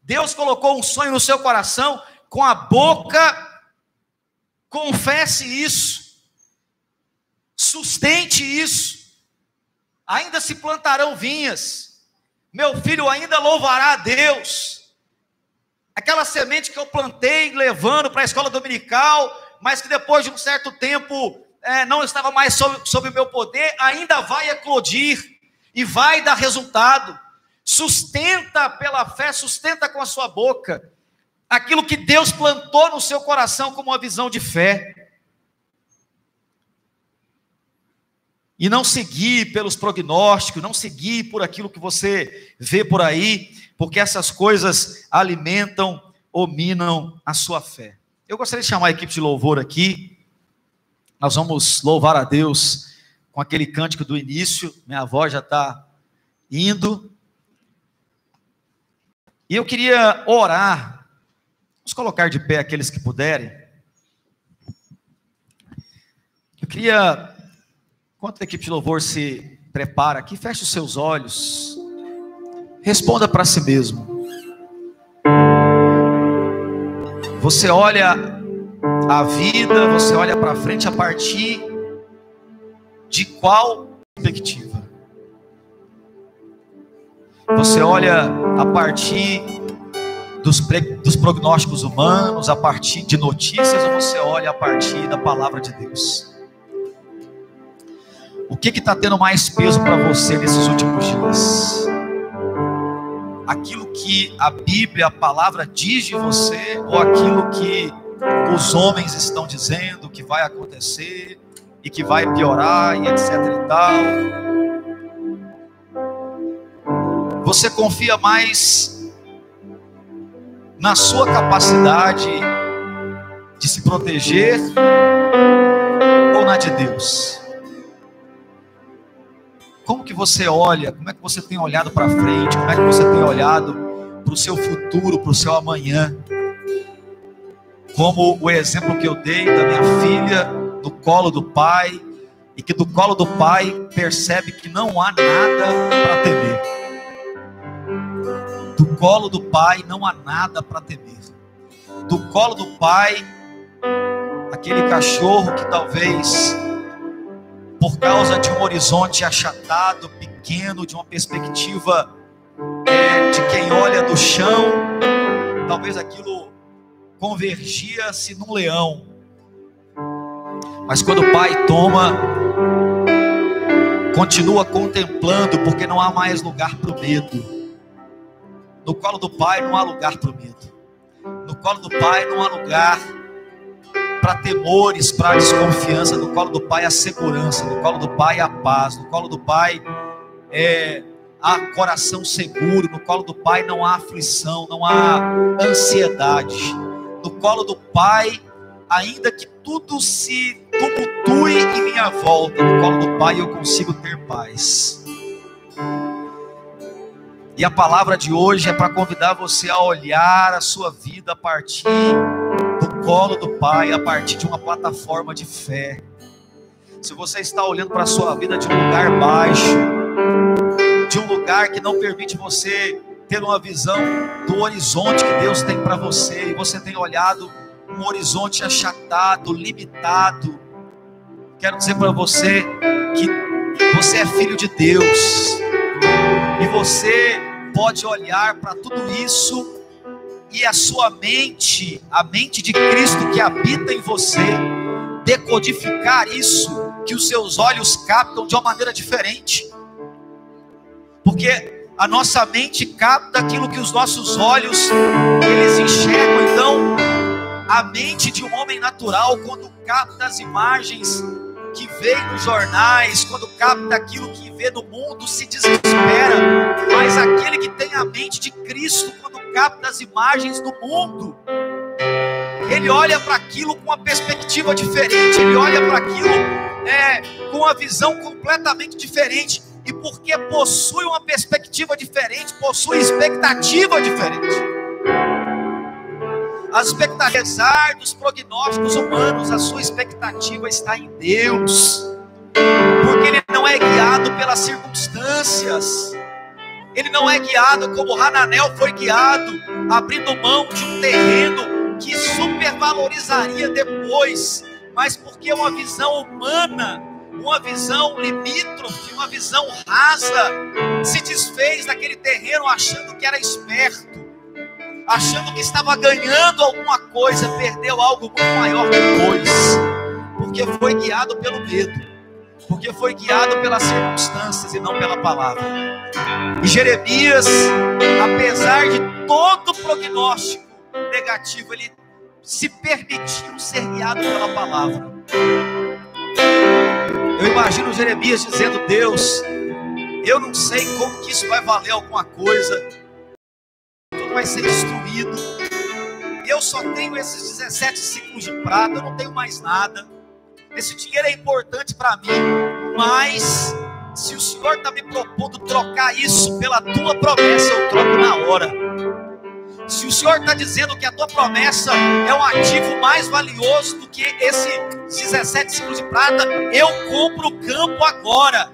Deus colocou um sonho no seu coração, com a boca confesse isso, sustente isso. Ainda se plantarão vinhas, meu filho ainda louvará a Deus. Aquela semente que eu plantei levando para a escola dominical, mas que depois de um certo tempo não estava mais sob o meu poder, ainda vai eclodir e vai dar resultado. Sustenta pela fé, sustenta com a sua boca aquilo que Deus plantou no seu coração como uma visão de fé. E não seguir pelos prognósticos, não seguir por aquilo que você vê por aí, porque essas coisas alimentam ou minam a sua fé. Eu gostaria de chamar a equipe de louvor aqui. Nós vamos louvar a Deus com aquele cântico do início. Minha avó já está indo. E eu queria orar. Vamos colocar de pé aqueles que puderem. Eu queria, enquanto a equipe de louvor se prepara aqui, feche os seus olhos. Responda para si mesmo. Você olha a vida, você olha para frente a partir de qual perspectiva? Você olha a partir dos prognósticos humanos, a partir de notícias, ou você olha a partir da palavra de Deus? O que está tendo mais peso para você nesses últimos dias? Aquilo que a Bíblia, a palavra diz de você, ou aquilo que os homens estão dizendo que vai acontecer e que vai piorar e etc e tal? Você confia mais na sua capacidade de se proteger ou na de Deus? Como que você olha? Como é que você tem olhado para frente? Como é que você tem olhado para o seu futuro, para o seu amanhã? Como o exemplo que eu dei da minha filha no colo do pai, e que do colo do pai percebe que não há nada para temer. Do colo do pai não há nada para temer. Do colo do pai, aquele cachorro que talvez, por causa de um horizonte achatado, pequeno, de uma perspectiva de quem olha do chão, talvez aquilo convergia-se num leão. Mas quando o pai toma, continua contemplando, porque não há mais lugar para o medo. No colo do pai não há lugar para o medo. No colo do pai não há lugar para temores, para desconfiança. No colo do pai há segurança. No colo do pai há paz. No colo do pai há coração seguro. No colo do pai não há aflição, não há ansiedade. No colo do pai, ainda que tudo se tumultue em minha volta, no colo do pai eu consigo ter paz. E a palavra de hoje é para convidar você a olhar a sua vida a partir do colo do pai, a partir de uma plataforma de fé. Se você está olhando para a sua vida de um lugar baixo, de um lugar que não permite você ter uma visão do horizonte que Deus tem para você, e você tem olhado um horizonte achatado, limitado, quero dizer para você que você é filho de Deus, e você pode olhar para tudo isso, e a sua mente, a mente de Cristo que habita em você, decodificar isso que os seus olhos captam de uma maneira diferente, porque a nossa mente capta aquilo que os nossos olhos eles enxergam. Então a mente de um homem natural, quando capta as imagens que vê nos jornais, quando capta aquilo que vê no mundo, se desespera. Mas aquele que tem a mente de Cristo, quando capta as imagens do mundo, ele olha para aquilo com uma perspectiva diferente, ele olha para aquilo com uma visão completamente diferente. E porque possui uma perspectiva diferente, possui expectativa diferente. As expectativas, apesar dos prognósticos humanos, a sua expectativa está em Deus, porque Ele não é guiado pelas circunstâncias, Ele não é guiado como Hananel foi guiado, abrindo mão de um terreno que supervalorizaria depois, mas porque uma visão humana, uma visão limítrofe, uma visão rasa, se desfez daquele terreno achando que era esperto, achando que estava ganhando alguma coisa, perdeu algo muito maior depois, porque foi guiado pelo medo, porque foi guiado pelas circunstâncias e não pela palavra. E Jeremias, apesar de todo o prognóstico negativo, ele se permitiu ser guiado pela palavra. Eu imagino Jeremias dizendo: Deus, eu não sei como que isso vai valer alguma coisa, tudo vai ser destruído, eu só tenho esses 17 ciclos de prata, eu não tenho mais nada, esse dinheiro é importante para mim, mas se o Senhor está me propondo trocar isso pela tua promessa, eu troco na hora. Se o Senhor está dizendo que a tua promessa é um ativo mais valioso do que esses 17 ciclos de prata, eu compro o campo agora.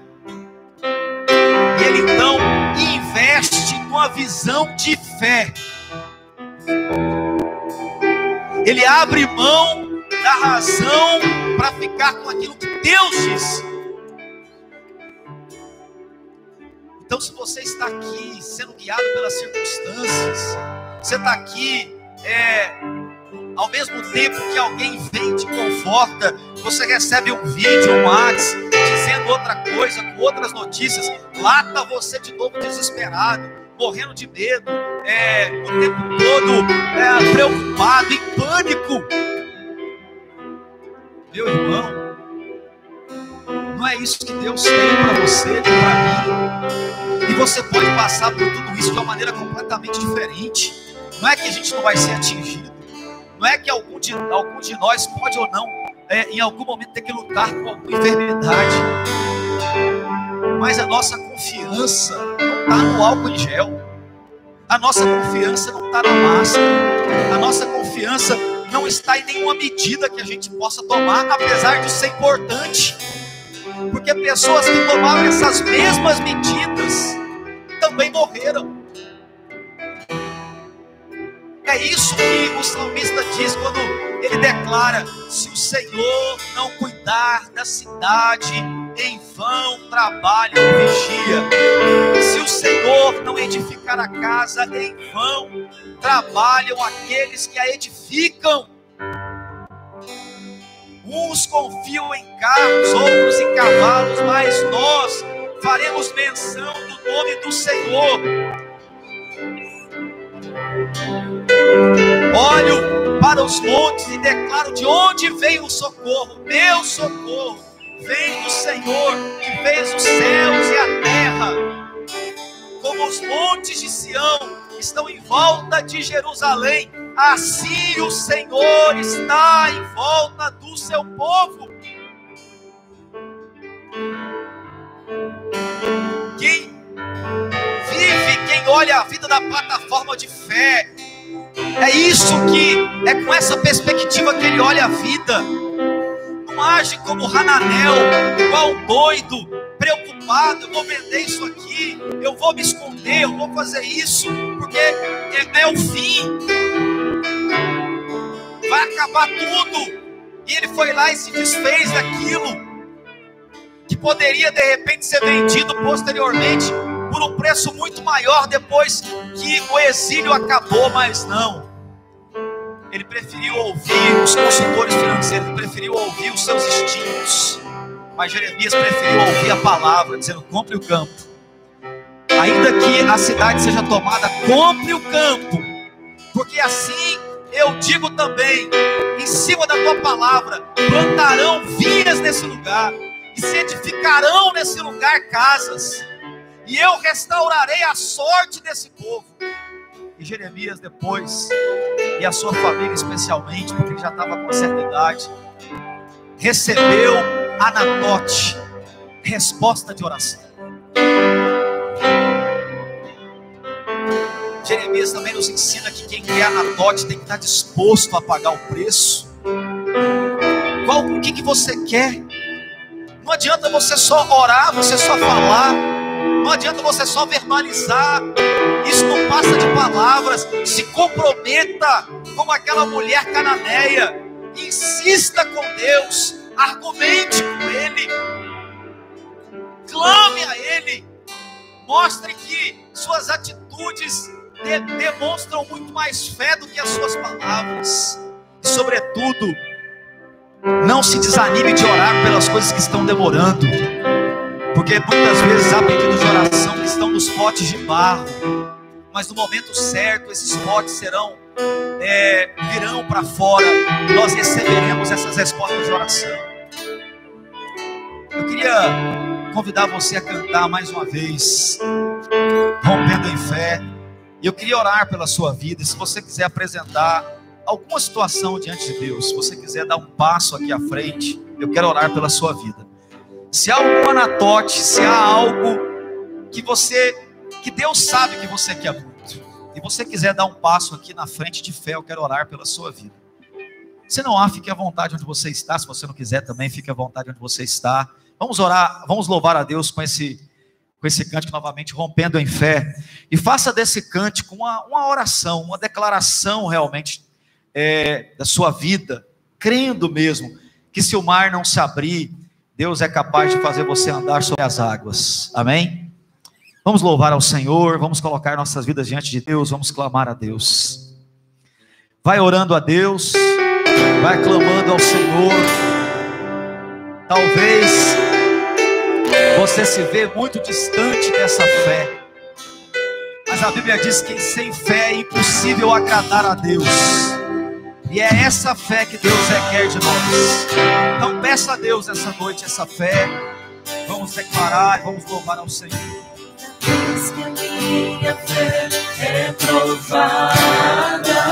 E ele então investe numa visão de fé. Ele abre mão da razão para ficar com aquilo que Deus disse. Então, se você está aqui sendo guiado pelas circunstâncias, você está aqui, ao mesmo tempo que alguém vem e te conforta, você recebe um vídeo, um WhatsApp, dizendo: outra coisa, com outras notícias, lá está você de novo desesperado, morrendo de medo, o tempo todo preocupado, em pânico. Meu irmão, não é isso que Deus tem para você e para mim. E você pode passar por tudo isso de uma maneira completamente diferente. Não é que a gente não vai ser atingido. Não é que algum de nós pode ou não, em algum momento, ter que lutar com alguma enfermidade. Mas a nossa confiança não está no álcool em gel. A nossa confiança não está na máscara. A nossa confiança não está em nenhuma medida que a gente possa tomar, apesar de ser importante. Porque pessoas que tomaram essas mesmas medidas também morreram. É isso que o salmista diz quando ele declara: se o Senhor não cuidar da cidade, em vão trabalha o vigia. Se o Senhor não edificar a casa, em vão trabalham aqueles que a edificam. Uns confiam em carros, outros em cavalos, mas nós faremos menção do nome do Senhor. Olho para os montes e declaro: de onde vem o socorro? Meu socorro vem do Senhor, que fez os céus e a terra. Como os montes de Sião estão em volta de Jerusalém, assim o Senhor está em volta do seu povo. Quem vive, quem olha a vida da plataforma de fé, é isso que, é com essa perspectiva que ele olha a vida. Não age como Hananel, igual doido, preocupado: eu vou vender isso aqui, eu vou me esconder, eu vou fazer isso, porque é o fim, vai acabar tudo. E ele foi lá e se desfez daquilo que poderia de repente ser vendido posteriormente por um preço muito maior depois que o exílio acabou. Mas não, ele preferiu ouvir os consultores financeiros, ele preferiu ouvir os seus instintos. Mas Jeremias preferiu ouvir a palavra, dizendo: compre o campo. Ainda que a cidade seja tomada, compre o campo, porque assim eu digo também, em cima da tua palavra, plantarão vinhas nesse lugar, e se edificarão nesse lugar casas, e eu restaurarei a sorte desse povo. E Jeremias depois, e a sua família especialmente, porque ele já estava com certa idade, recebeu Anatote, resposta de oração. Jeremias também nos ensina que quem quer Anatote tem que estar disposto a pagar o preço. O que você quer? Não adianta você só orar, você só falar. Não adianta você só verbalizar. Isso não passa de palavras. Se comprometa como aquela mulher cananeia. Insista com Deus. Argumente com Ele. Clame a Ele. Mostre que suas atitudes demonstram muito mais fé do que as suas palavras. E sobretudo, não se desanime de orar pelas coisas que estão demorando, porque muitas vezes há pedidos de oração que estão nos potes de barro, mas no momento certo esses potes virão para fora, e nós receberemos essas respostas de oração. Eu queria convidar você a cantar mais uma vez, Rompendo em Fé. E eu queria orar pela sua vida. E se você quiser apresentar alguma situação diante de Deus, se você quiser dar um passo aqui à frente, eu quero orar pela sua vida. Se há algum Anatote, se há algo que Deus sabe que você quer muito, e você quiser dar um passo aqui na frente de fé, eu quero orar pela sua vida. Se não há, fique à vontade onde você está. Se você não quiser também, fique à vontade onde você está. Vamos orar, vamos louvar a Deus com esse cântico novamente, Rompendo em Fé. E faça desse cântico uma oração, uma declaração realmente da sua vida, crendo mesmo que se o mar não se abrir, Deus é capaz de fazer você andar sobre as águas. Amém? Vamos louvar ao Senhor, vamos colocar nossas vidas diante de Deus, vamos clamar a Deus. Vai orando a Deus, vai clamando ao Senhor. Talvez Você se vê muito distante dessa fé. Mas a Bíblia diz que sem fé é impossível agradar a Deus. E é essa fé que Deus requer de nós. Então peça a Deus essa noite essa fé. Vamos declarar e vamos louvar ao Senhor. Minha fé é provada.